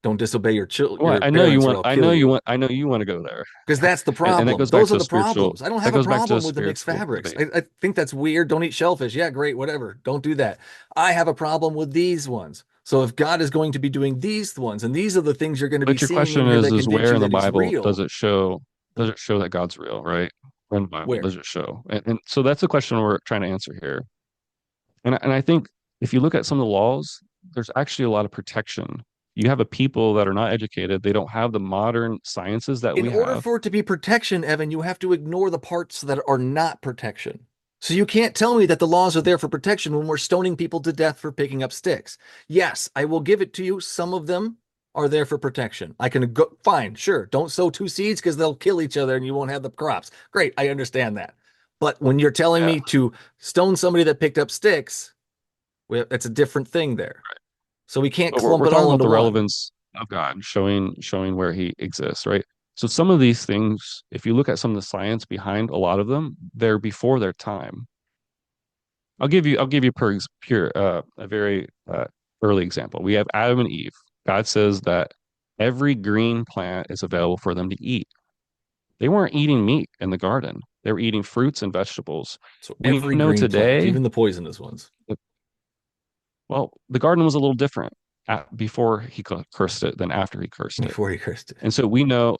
Don't disobey Well, your parents or I'll kill you." I know you want to go there. Because that's the And that problem. goes back Those to are a the spiritual problems. I don't that have a goes back to a problem with the mixed spiritual fabrics. debate. I think that's weird. Don't eat shellfish. Yeah, great, whatever. Don't do that. I have a problem with these ones. So if God is going to be doing these ones, and these are the things you're going to be But your seeing in question here that is convince where you in the that he's Bible real, does it show that God's real, right? Where in the Bible where? does it show? And so that's the question we're trying to answer here. And I think if you look at some of the laws, there's actually a lot of protection. You have a people that are not educated, they don't have the modern sciences that In we order have. for it to be protection, Evan, you have to ignore the parts that are not protection. So you can't tell me that the laws are there for protection when we're stoning people to death for picking up sticks. Yes, I will give it to you. Some of them are there for protection. I can go, fine, sure. Don't sow two seeds because they'll kill each other and you won't have the crops. Great, I understand that. But when you're telling Yeah. me to stone somebody that picked up sticks, well, it's a different thing there. So we can't But we're, clump we're it talking all about into the one. relevance of God, showing where he exists, right? So some of these things, if you look at some of the science behind a lot of them, they're before their time. I'll give you a very early example. We have Adam and Eve. God says that every green plant is available for them to eat. They weren't eating meat in the garden. They were eating fruits and vegetables. So We every know green plant, today, even the poisonous ones, well, the garden was a little different before he cursed it than after he cursed it. before he cursed it. And so we know,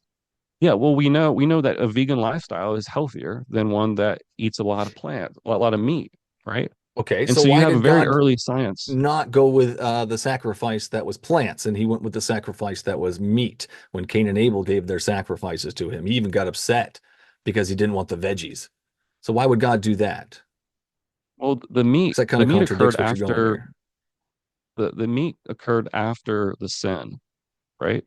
yeah, well, we know that a vegan lifestyle is healthier than one that eats a lot of plants, a lot of meat, right? Okay, And so so you why have a did very God early science. not go with the sacrifice that was plants and he went with the sacrifice that was meat when Cain and Abel gave their sacrifices to him? He even got upset because he didn't want the veggies. So why would God do that? Well, the meat Because that kind the of meat occurred contradicts what you're going after here. the meat occurred after the sin, right?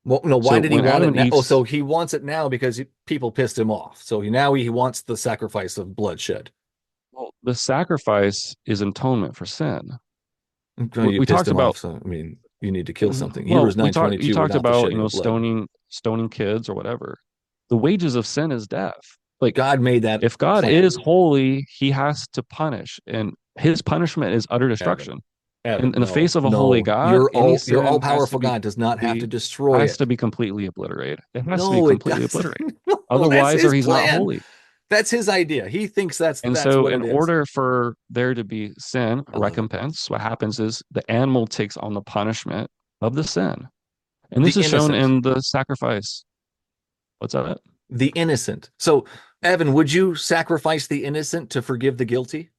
Well, no, why So did he when want Adam it and now? Oh, Eve's so he wants it now because people pissed him off. So now he wants the sacrifice of bloodshed. well, the sacrifice is atonement for sin. Oh, We, you we pissed talked him off. about So, I mean, you need to kill something. well, Hebrews we talked you 9:22, we're talked not the about, shedding of blood. stoning kids or whatever. The wages of sin is death. Like God made that if God plan. is holy, he has to punish, and his punishment is utter Evan. destruction. Evan, In the face no, of a holy no. God, any Your sin all-powerful God does not have to destroy has to it. be completely obliterated. It has to be No, it completely doesn't. obliterated. No, that's Otherwise, or his he's not plan. holy. That's his idea. He thinks And that's so, what in it is. order for there to be sin, recompense, what happens is the animal takes on the punishment of the sin. And The this is shown innocent. in the sacrifice. What's that? The innocent. So, Evan, would you sacrifice the innocent to forgive the guilty?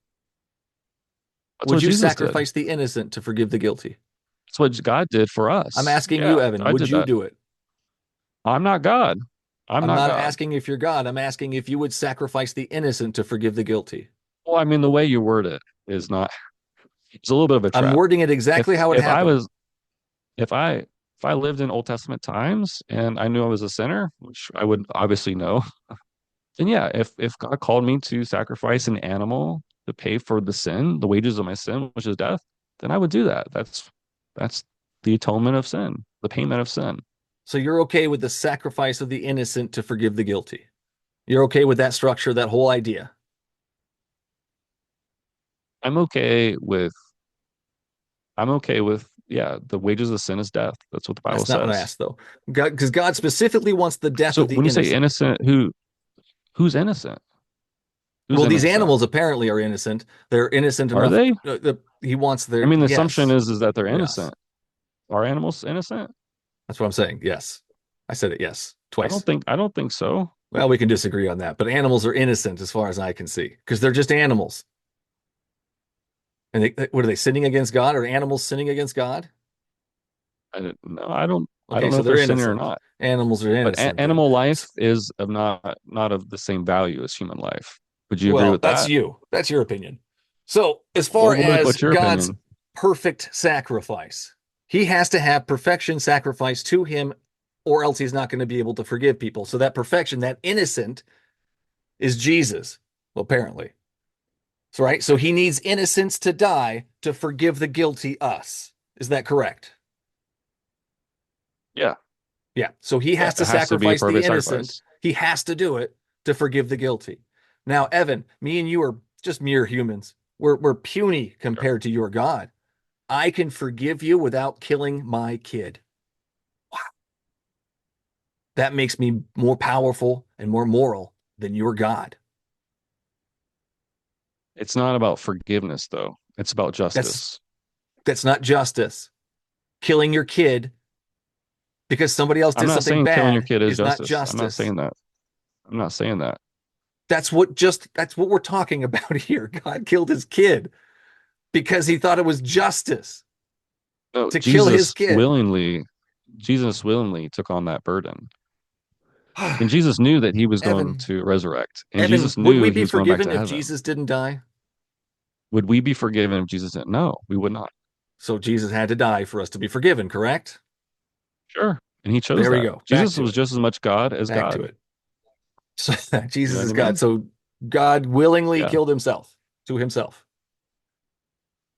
That's Would what you Jesus did. sacrifice the innocent to forgive the guilty? That's what God did for I'm us. asking you, Yeah, Evan, I would did you that. do it? I'm not God. I'm I'm not not God. asking if you're God. I'm asking if you would sacrifice the innocent to forgive the guilty. Well, I mean, the way you word it is not, it's a little bit of a I'm trap. wording it exactly how it If I happened. was, if I, if I lived in Old Testament times and I knew I was a sinner, which I would obviously know, then yeah, if God called me to sacrifice an animal to pay for the sin, the wages of my sin, which is death, then I would do that. That's the atonement of sin, the payment of sin. So you're okay with the sacrifice of the innocent to forgive the guilty. You're okay with that structure, that whole idea. I'm okay with I'm okay with yeah, the wages of sin is death. That's what the Bible That's not what I says. asked, though. God, because God specifically wants the death So of the when you say innocent. innocent, who's innocent? Who's Well, these innocent? animals apparently are innocent. They're innocent Are enough. they? He wants I their mean, the assumption yes, is that they're yes. innocent. Are animals innocent? That's what I'm saying. Yes, I said it. Yes, twice. I don't think so. Well, we can disagree on that, but animals are innocent as far as I can see because they're just animals. And what are they sinning against God? Are animals sinning against God? I don't know. I don't Okay, know so if they're they're sinning or innocent. not. Animals are But innocent then. animal life is of not of the same value as human life. Would you agree Well, with that's that? you. That's your opinion. So, as Well, far as what's your God's opinion? perfect sacrifice, he has to have perfection sacrificed to him, or else he's not going to be able to forgive people. So, that perfection, that innocent, is Jesus, well, apparently. So, right? So, he needs innocence to die to forgive the guilty us. Is that correct? Yeah, Yeah. So, he yeah. has to It has to be a sacrifice the perfect innocent. sacrifice. He has to do it to forgive the guilty. Now, Evan, me and you are just mere humans. We're puny Sure. compared to your God. I can forgive you without killing my kid. That makes me more powerful and more moral than your God. It's not about forgiveness, though. It's about That's justice. that's not justice. Killing your kid because somebody else I'm did not something saying killing your bad kid is is not justice. I'm not justice. saying that. I'm not saying that. That's what we're talking about here. God killed his kid because he thought it was justice No, to kill his kid. Jesus willingly took on that burden. And Jesus knew that he was going Evan, to resurrect. And Evan, Jesus would knew we he be was going back forgiven to if heaven. Jesus didn't die? Would we be forgiven if Jesus didn't? No, we would not. So Jesus had to die for us to be forgiven, correct? Sure. And he chose There we that. go. Back Jesus to was it. just as much God as Back to God. it. So You know Jesus what is I God. mean? So God willingly Yeah. killed himself to himself.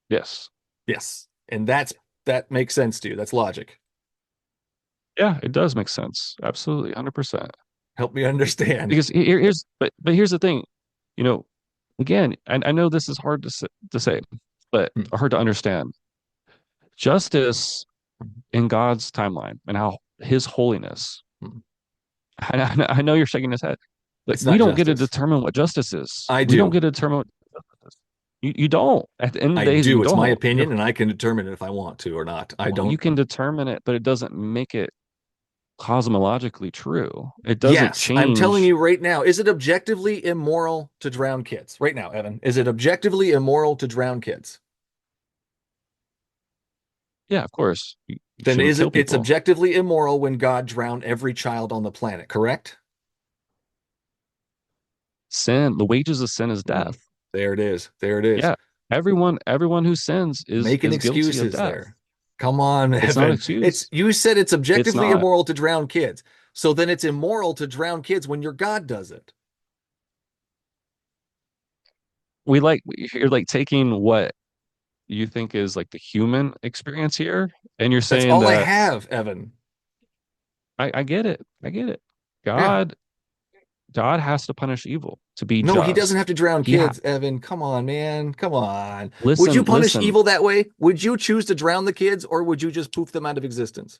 Yes. Yes. And that makes sense to you. That's logic. Yeah, it does make sense. Absolutely, 100%. Help me understand. Because but here's the thing, you know, again, I know this is hard to say, but Hmm. hard to understand. Justice in God's timeline and how His holiness. Hmm. I know you're shaking his head, but It's we not don't get to justice. determine what justice is. I We don't do. get to determine what justice is. You don't. At the end of I the day, you do. It's my don't. opinion, and I can determine it if I want to or not. I Well, you don't. can determine it, but it doesn't make it cosmologically true. It doesn't Yes, I'm telling change. you right now, is it objectively immoral to drown kids? Right now, Evan, is it objectively immoral to drown kids? Yeah, of course. You Then shouldn't is it kill it's people. objectively immoral when God drowned every child on the planet, correct? Sin, the wages of sin is Mm, death. there it is. There it is. Yeah. Everyone who sins Making is guilty of excuses death. there. Come on, It's not an Evan. It's excuse. you said it's It's objectively not. immoral to drown kids. So then it's immoral to drown kids when your God does it. You're like taking what you think is like the human experience here, and you're That's saying all I that have, Evan. I get it. I get it. Yeah. God God has to punish evil to be No, he doesn't have just. to drown He ha kids, Evan. Come on, man. Come on. Would you listen, punish listen. evil that way? Would you choose to drown the kids or would you just poof them out of existence?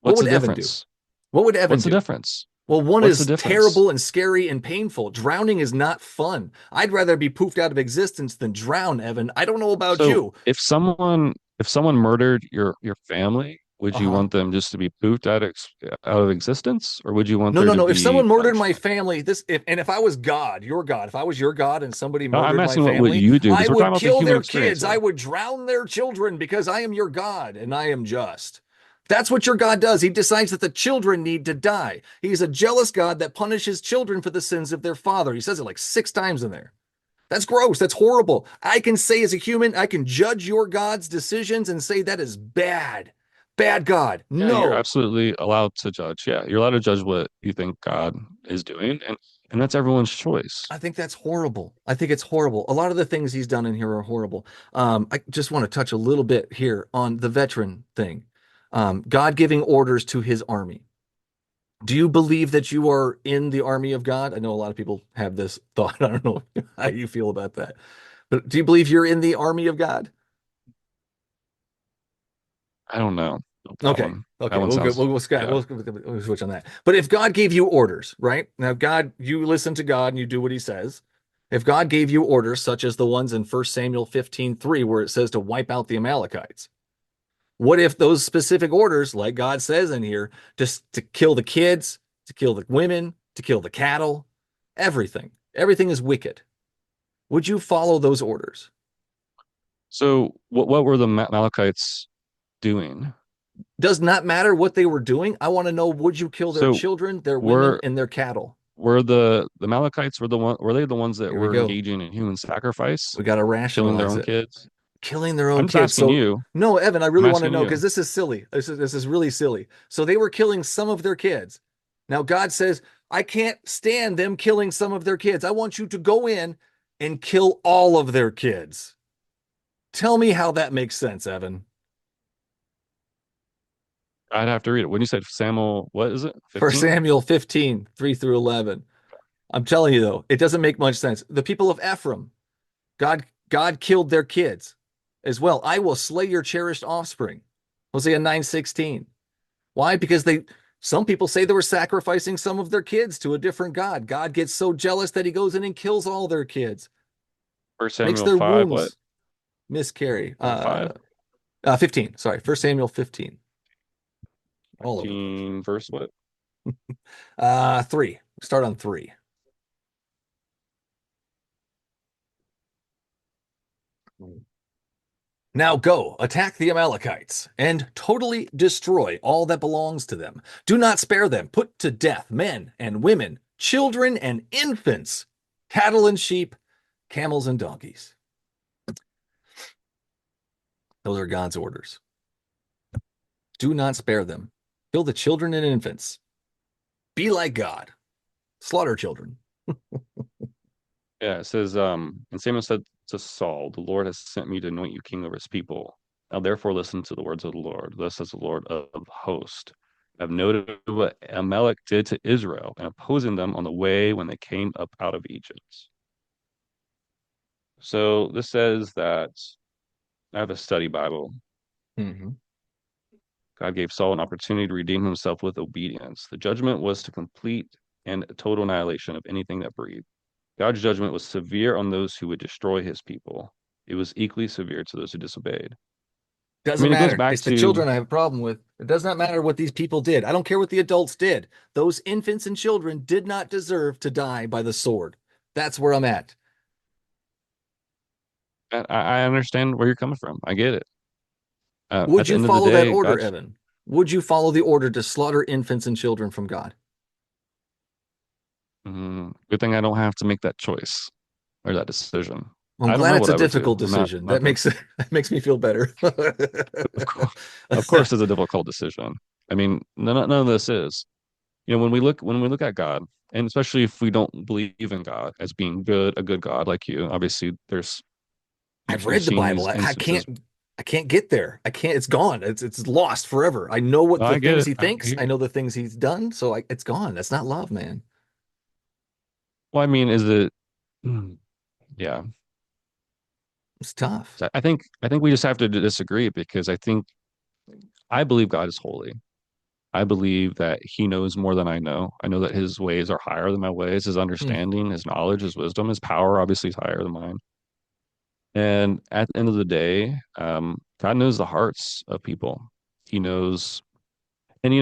What What's would the Evan do? difference? What would Evan What's the do? difference? Well, one What's the is difference? terrible and scary and painful. Drowning is not fun. I'd rather be poofed out of existence than drown, Evan. I don't know about So you. if someone murdered your family, would you Uh-huh. want them just to be poofed out of existence, or would you want No, there no, to no. If someone be murdered my punishment? family, if I was God, your God, if I was your God and somebody No, I'm murdered my asking what would family, you do I because we're talking would about the kill human their experience kids. I here. would drown their children because I am your God and I am just. That's what your God does. He decides that the children need to die. He's a jealous God that punishes children for the sins of their father. He says it like 6 times in there. That's gross. That's horrible. I can say as a human, I can judge your God's decisions and say that is bad. Bad God. Yeah, you're No. absolutely allowed to judge. Yeah, you're allowed to judge what you think God is doing, and that's everyone's choice. I think that's horrible. I think it's horrible. A lot of the things he's done in here are horrible. I just want to touch a little bit here on the veteran thing. God giving orders to his army. Do you believe that you are in the army of God? I know a lot of people have this thought. I don't know how you feel about that. But do you believe you're in the army of God? I don't know that Okay. one. That Okay. one We'll go. sounds, We'll Scott. yeah. We'll switch on that. But if God gave you orders, right? Now, God, you listen to God and you do what he says. If God gave you orders, such as the ones in 1 Samuel 15:3, where it says to wipe out the Amalekites, what if those specific orders, like God says in here, just to kill the kids, to kill the women, to kill the cattle, everything. Everything is wicked. Would you follow those orders? So what were the Malachites doing? Does not matter what they were doing. I want to know, would you kill their So children, their women, were and their cattle? were the Amalekites were they the ones that Here we were go. engaging in human sacrifice, We got to killing their rationalize own it. kids? Killing their I'm own just kids. asking So, you. no, Evan, I I'm really want to asking know you. because this is silly. This is really silly. So they were killing some of their kids. Now God says, I can't stand them killing some of their kids. I want you to go in and kill all of their kids. Tell me how that makes sense, Evan. I'd have to read it. When you said Samuel, what is it? First 15? Samuel 15, 3 through 11. I'm telling you though, it doesn't make much sense. The people of Ephraim, God killed their kids as well. I will slay your cherished offspring. Hosea 9:16. Why? Because some people say they were sacrificing some of their kids to a different God. God gets so jealous that he goes in and kills all their kids, First makes Samuel their 5, what? wombs miscarry. 5? 15. Sorry, First Samuel 15. All over the place. 15 verse what? 3. Start on 3. Now go, attack the Amalekites, and totally destroy all that belongs to them. Do not spare them. Put to death men and women, children and infants, cattle and sheep, camels and donkeys. Those are God's orders. Do not spare them. Kill the children and infants. Be like God. Slaughter children. Yeah, it says, and Samuel said to Saul, the Lord has sent me to anoint you king over his people. Now therefore listen to the words of the Lord. Thus says the Lord of hosts. I've noted what Amalek did to Israel and opposing them on the way when they came up out of Egypt. So this says that I have a study Bible. Mm-hmm. God gave Saul an opportunity to redeem himself with obedience. The judgment was to complete and total annihilation of anything that breathed. God's judgment was severe on those who would destroy his people. It was equally severe to those who disobeyed. I Doesn't mean, it goes matter. back It's the to, children I have a problem with. It does not matter what these people did. I don't care what the adults did. Those infants and children did not deserve to die by the sword. That's where I'm at. I understand where you're coming from. I get it. At Would the you end of the follow that day, order, God's, Evan? Would you follow the order to slaughter infants and children from God? good thing I don't have to make that choice or that decision. Well, I'm I don't glad know it's what a I would do. difficult I'm not, decision. not That the, makes that makes me feel better. of course, it's a difficult decision. I mean, none of this is. When we look at God, and especially if we don't believe in God as being good, a good God like you, obviously there's I've you've read the seen Bible. these I instances. can't get there. I can't. It's gone. It's lost forever. I know what No, the I get things it. he I thinks. hear I you. know the things he's done. So it's gone. That's not love, man. Well, I mean, is it? mm, Yeah. It's tough. So I think we just have to disagree because I believe God is holy. I believe that He knows more than I know. I know that His ways are higher than my ways. His Hmm. understanding, His knowledge, His wisdom, His power obviously is higher than mine. And at the end of the day, God knows the hearts of people. He knows, and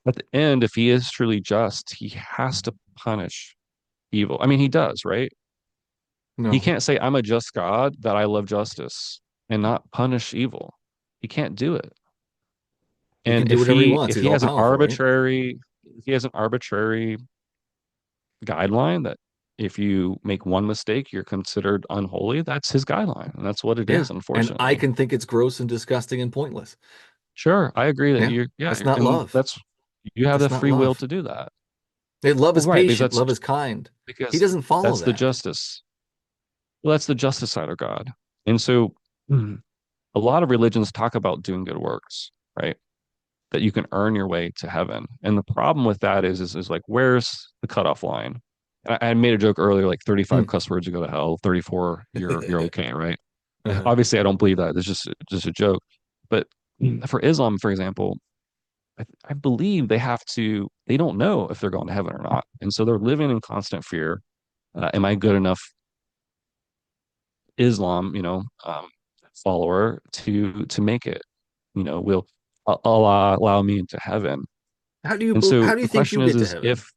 at the end, if He is truly just, He has to punish evil. I mean, He does, right? He No, can't say, "I'm a just God that I love justice," and not punish evil. He can't do it. he And can do if whatever he he wants. if He's he all has an powerful, right? arbitrary if he has an arbitrary guideline that if you make one mistake, you're considered unholy, that's his guideline, and that's what it Yeah. is, And I unfortunately. can think it's gross and disgusting and pointless. Sure, I agree that Yeah. yeah, That's not and love. that's you have That's the not free will love. to do that. Love Well, is right, because patient. that's Love is kind. He because doesn't follow that's the that. justice. Well, that's the justice side of God. And so a lot of religions talk about doing good works, right? That you can earn your way to heaven. And the problem with that is like, where's the cutoff line? I made a joke earlier, like 35 Hmm. cuss words, you go to hell, 34, you're okay, right? Uh-huh. Obviously, I don't believe that. It's just a joke. But for Islam, for example, I believe they don't know if they're going to heaven or not. And so they're living in constant fear. Am I good enough Islam, follower to make it? Will Allah allow me into heaven? And How so do you the think question you get to is heaven? if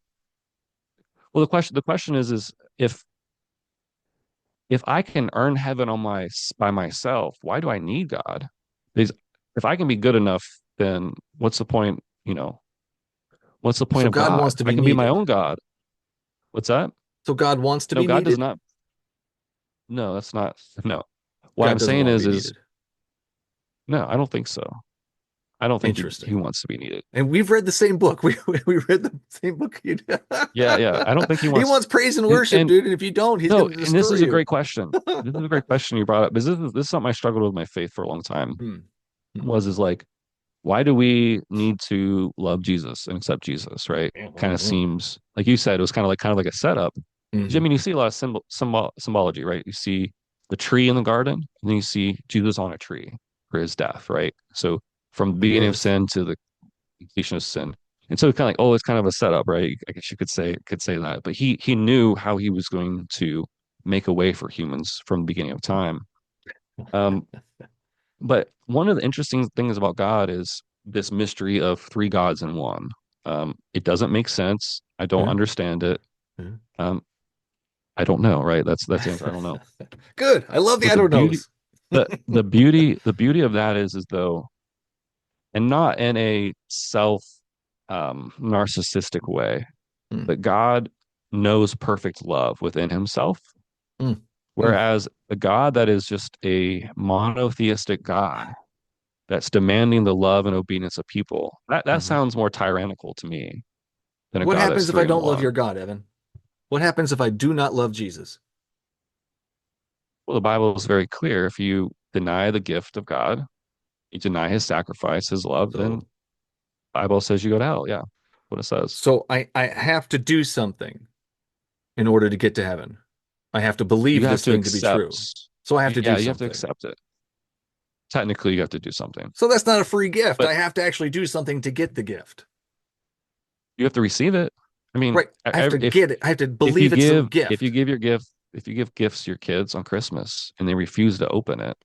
Well, the question is if I can earn heaven by myself, why do I need God? Because if I can be good enough, then what's the point? What's the point So of God God? wants to I be can be my needed. own God. What's that? So God wants to No, be God does needed. not. No, that's not. No. What God I'm doesn't saying want to be is needed. no, I don't think so. I don't think he Interesting. wants to be needed. And we've read the same book. We read the same book you did. Yeah, yeah. I don't think he He wants. wants praise and And worship, and dude. And if you don't, he's no, going to and this destroy is a you. great question. This is a great question you brought up because this is something I struggled with my faith for a long time. Hmm. Hmm. Was is like, why do we need to love Jesus and accept Jesus, right? Yeah, Kind of well, seems like you said, it was kind of like a setup. 'Cause, I mhm. mean, you see a lot of symbology, right? You see the tree in the garden, and then you see Jesus on a tree for his death, right? So from the beginning of Yes. sin to the completion of sin. And so it's kind of like, oh, it's kind of a setup, right? I guess you could say that. But he knew how he was going to make a way for humans from the beginning of time. Um, but one of the interesting things about God is this mystery of three gods in one. It doesn't make sense. I don't Yeah, understand it. yeah. Um, I don't know, right? That's the answer. I don't know. Good. I love the But I don't knows. the beauty of that is though, and not in a self narcissistic way, Hmm. but God knows perfect love within himself. Hmm. Hmm. Whereas a God that is just a monotheistic God that's demanding the love and obedience of people, that Mhm. sounds more tyrannical to me than a What God that's happens if I three in don't love one. your God, Evan? What happens if I do not love Jesus? Well, the Bible is very clear. If you deny the gift of God, you deny his sacrifice, his love, then So, the Bible says you go to hell. Yeah, what it says. so I have to do something in order to get to heaven. I have to You believe have this to thing to be true. accept. So I have to do Yeah, you have to something. accept it. Technically, you have to do something, So that's not a free gift. but I have to actually do something to get the gift. you have to receive it. I mean, Right. I have to if get it. I have to if you believe it's a give if you gift. give your gift if you give gifts to your kids on Christmas and they refuse to open it,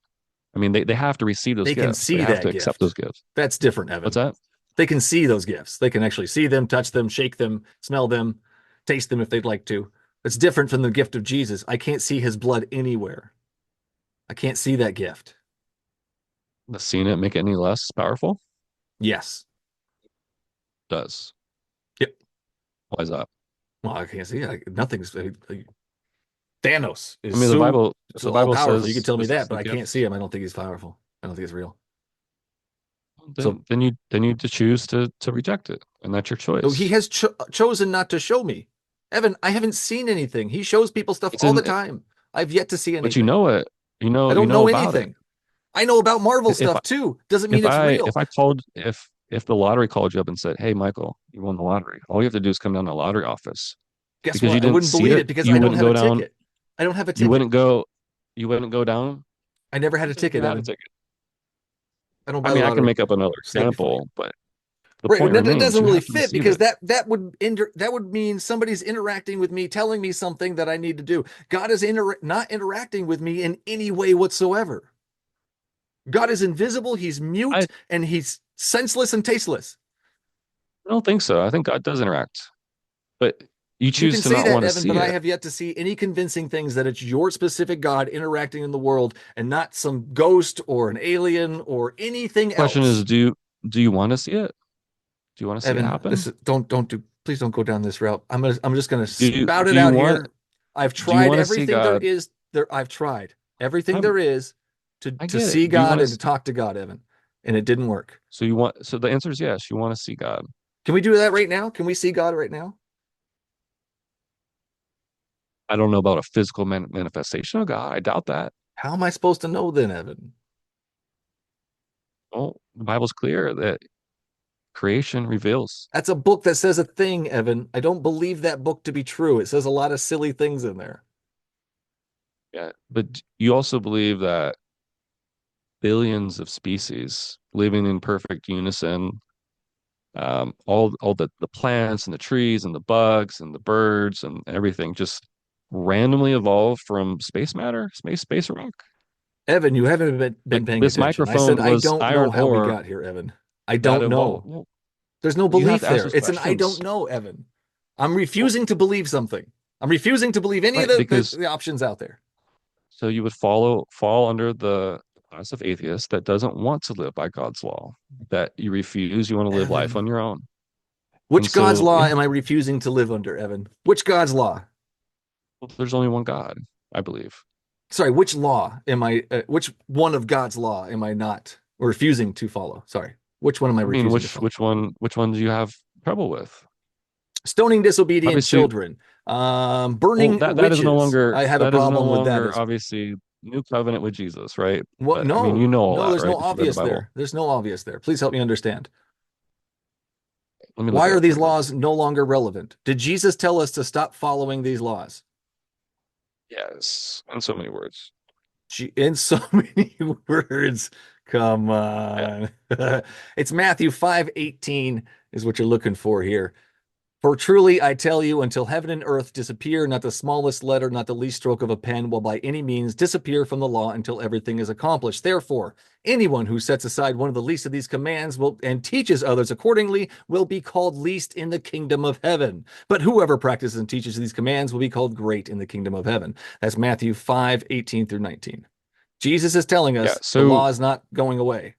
I mean they have to receive those They can gifts. They see have to that accept those gift. gifts. That's different, What's Evan. that? They can see those gifts. They can actually see them, touch them, shake them, smell them, taste them if they'd like to. It's different from the gift of Jesus. I can't see his blood anywhere. I can't see that gift. Does seeing it make it any less powerful? Yes. Does. Yep. Why is that? Well, I can't see it. Nothing's. Thanos I is mean, the so Bible the so all Bible powerful. You can says tell me this is that, the but I can't gift. see him. I don't think he's powerful. I don't think it's real. Then So then you to choose to reject it, and that's your no, he choice. has chosen not to show me. Evan, I haven't seen anything. He shows people stuff It's all the in, time. I've yet to see but you anything. know it. I You don't know know about it. anything. I know about Marvel If stuff too. Doesn't mean if it's I real. if I called if the lottery called you up and said, "Hey, Michael, you won the lottery," all you have to do is come down to the lottery office Guess because you what? I didn't wouldn't see believe it. it because You I don't wouldn't have a go down. ticket. I don't have a You ticket. wouldn't go. You wouldn't go down. I never had Who a says you ticket, have a Evan. ticket? I don't I buy the mean, I can lottery. make up another Slightly funny. example, but the Right, point that remains: doesn't you really have to fit receive because it. that would mean somebody's interacting with me, telling me something that I need to do. God is not interacting with me in any way whatsoever. God is invisible, he's I mute, and he's senseless and tasteless. don't think so. I think God does interact, but you You choose can to say not that, want to Evan, see but I it. have yet to see any convincing things that it's your specific God interacting in the world and not some ghost or an alien or anything Question is, else. do you want to see it? Do you want to see it Evan, happen? don't do please don't go down this route. I'm just gonna Do you spout it do you out want here. I've do you tried want to see everything there God? is there. I've tried everything I'm, there is I to get see it. Do you God want and to to? talk to God, Evan, and it didn't work. So the answer is yes. You want to see God. Can we do that right now? Can we see God right now? I don't know about a physical manifestation of God. I doubt that. How am I supposed to know then, Evan? Well, the Bible's clear that creation reveals. That's a book that says a thing, Evan. I don't believe that book to be true. It says a lot of silly things in there. Yeah, but you also believe that billions of species living in perfect unison, all the plants and the trees and the bugs and the birds and everything just randomly evolved from space matter, space rock. Evan, you haven't been Like paying this attention. I said microphone I was don't know iron how we ore got here, Evan. I that don't evolved. know. Well, There's no you have belief to ask there. those It's an I don't questions. know, Evan. I'm refusing to believe something. I'm refusing to believe any Right, of because the options out there. so you would fall under the class of atheist that doesn't want to live by God's law, that you refuse, you want to live life on Evan, your own. And which God's so, law yeah, am I refusing to live under, Evan? Which God's law? well, there's only one God, I believe. Sorry, which law am I? Which one of God's law am I not refusing to follow? Sorry, which one am I I mean, refusing to follow? which one do you have trouble with? Stoning disobedient Obviously, children, well, burning that is no witches. longer I have a that is no problem with that longer as well. obviously new covenant with Jesus, right? What? But I mean, you No, know all no, that, there's right? no If you read the obvious Bible. there. There's no obvious there. Please help me understand. Let me look Why it are up for these you. laws no longer relevant? Did Jesus tell us to stop following these laws? Yes, in so many words. In so many words. Come Yeah. on. It's Matthew 5:18 is what you're looking for here. For truly I tell you, until heaven and earth disappear, not the smallest letter, not the least stroke of a pen will by any means disappear from the law until everything is accomplished. Therefore, anyone who sets aside one of the least of these commands will and teaches others accordingly will be called least in the kingdom of heaven. But whoever practices and teaches these commands will be called great in the kingdom of heaven. That's Matthew 5:18 through 19. Jesus is telling Yeah. us the So law is not going away.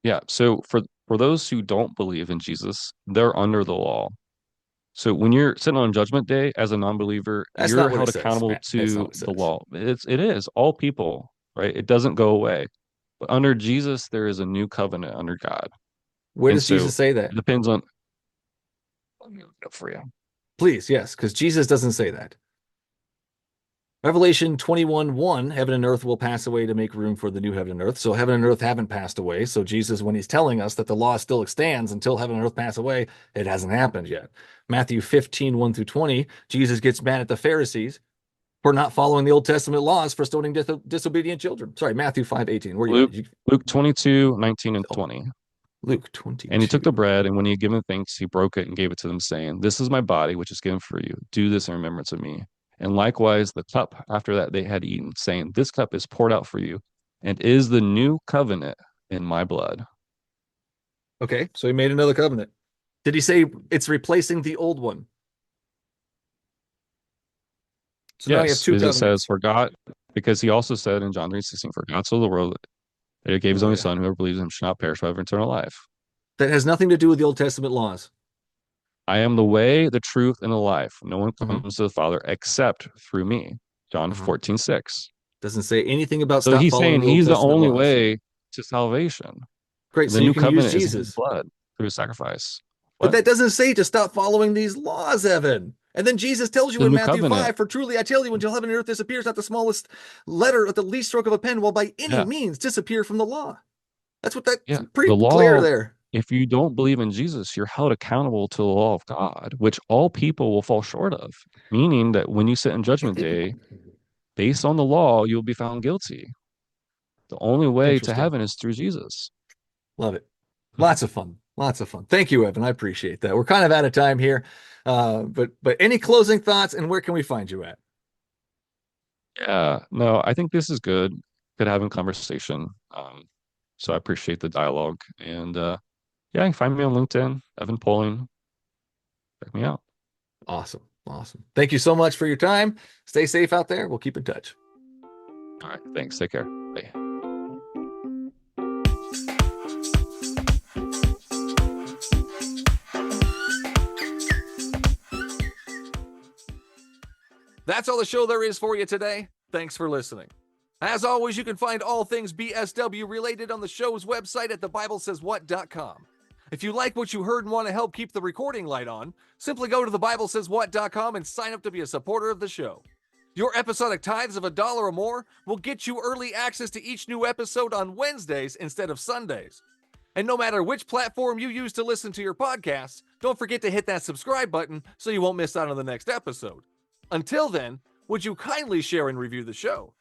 yeah. So for those who don't believe in Jesus, they're under the law. So when you're sitting on Judgment Day as a non-believer, That's you're not what it held says, accountable Matt. That's not to what it the says. law. It is all people, right? It doesn't go away. But under Jesus, there is a new covenant under God. Where And does Jesus so say it that? depends on, let me look it up for you. Please, yes, because Jesus doesn't say that. Revelation 21:1, heaven and earth will pass away to make room for the new heaven and earth. So heaven and earth haven't passed away. So Jesus, when he's telling us that the law still stands until heaven and earth pass away, it hasn't happened yet. Matthew 15:1 through 20, Jesus gets mad at the Pharisees for not following the Old Testament laws for stoning disobedient children. Sorry, Matthew 5:18. Where are you at? Luke, Luke 22, 19 and Oh, 20. Luke And he took 22. the bread, and when he had given thanks, he broke it and gave it to them, saying, This is my body, which is given for you. Do this in remembrance of me. And likewise, the cup after that they had eaten, saying, This cup is poured out for you, and is the new covenant in my blood. Okay, so he made another covenant. Did he say it's replacing the old one? So now you have Yes, two as it says, covenants. for God, because he also said in John 3:16, For God so the world that he gave his Oh, only yeah. son, whoever believes in him shall not perish but have eternal life. That has nothing to do with the Old Testament laws. I am the way, the truth, and the life. No one Mhm, comes to the Father except through me. John mhm. 14:6. Doesn't say anything about So stop he's following saying the Old he's the Testament only laws. way to salvation. Great, so The you new can use covenant is in his Jesus. blood through his sacrifice. But What? that doesn't say to stop following these laws, Evan. And then Jesus tells you The in new Matthew covenant. 5, for truly I tell you, until heaven and earth disappears, not the smallest letter at the least stroke of a pen will by any Yeah. means disappear from the law. That's Yeah. pretty The clear law, there. if you don't believe in Jesus, you're held accountable to the law of God, which all people will fall short of. Meaning that when you sit in judgment day, based on the law, you'll be found guilty. The only way to Interesting. heaven is through Jesus. Love it. Lots of fun. Lots of fun. Thank you, Evan. I appreciate that. We're kind of out of time here. But any closing thoughts and where can we find you at? Yeah, no, I think this is good. Good having conversation. So I appreciate the dialogue. And yeah, you can find me on LinkedIn, Evan Poling. Check me out. Awesome. Awesome. Thank you so much for your time. Stay safe out there. We'll keep in touch. All right, thanks. Take care. Bye. That's all the show there is for you today. Thanks for listening. As always, you can find all things BSW related on the show's website at thebiblesayswhat.com. If you like what you heard and want to help keep the recording light on, simply go to thebiblesayswhat.com and sign up to be a supporter of the show. Your episodic tithes of $1 or more will get you early access to each new episode on Wednesdays instead of Sundays. And no matter which platform you use to listen to your podcasts, don't forget to hit that subscribe button so you won't miss out on the next episode. Until then, would you kindly share and review the show?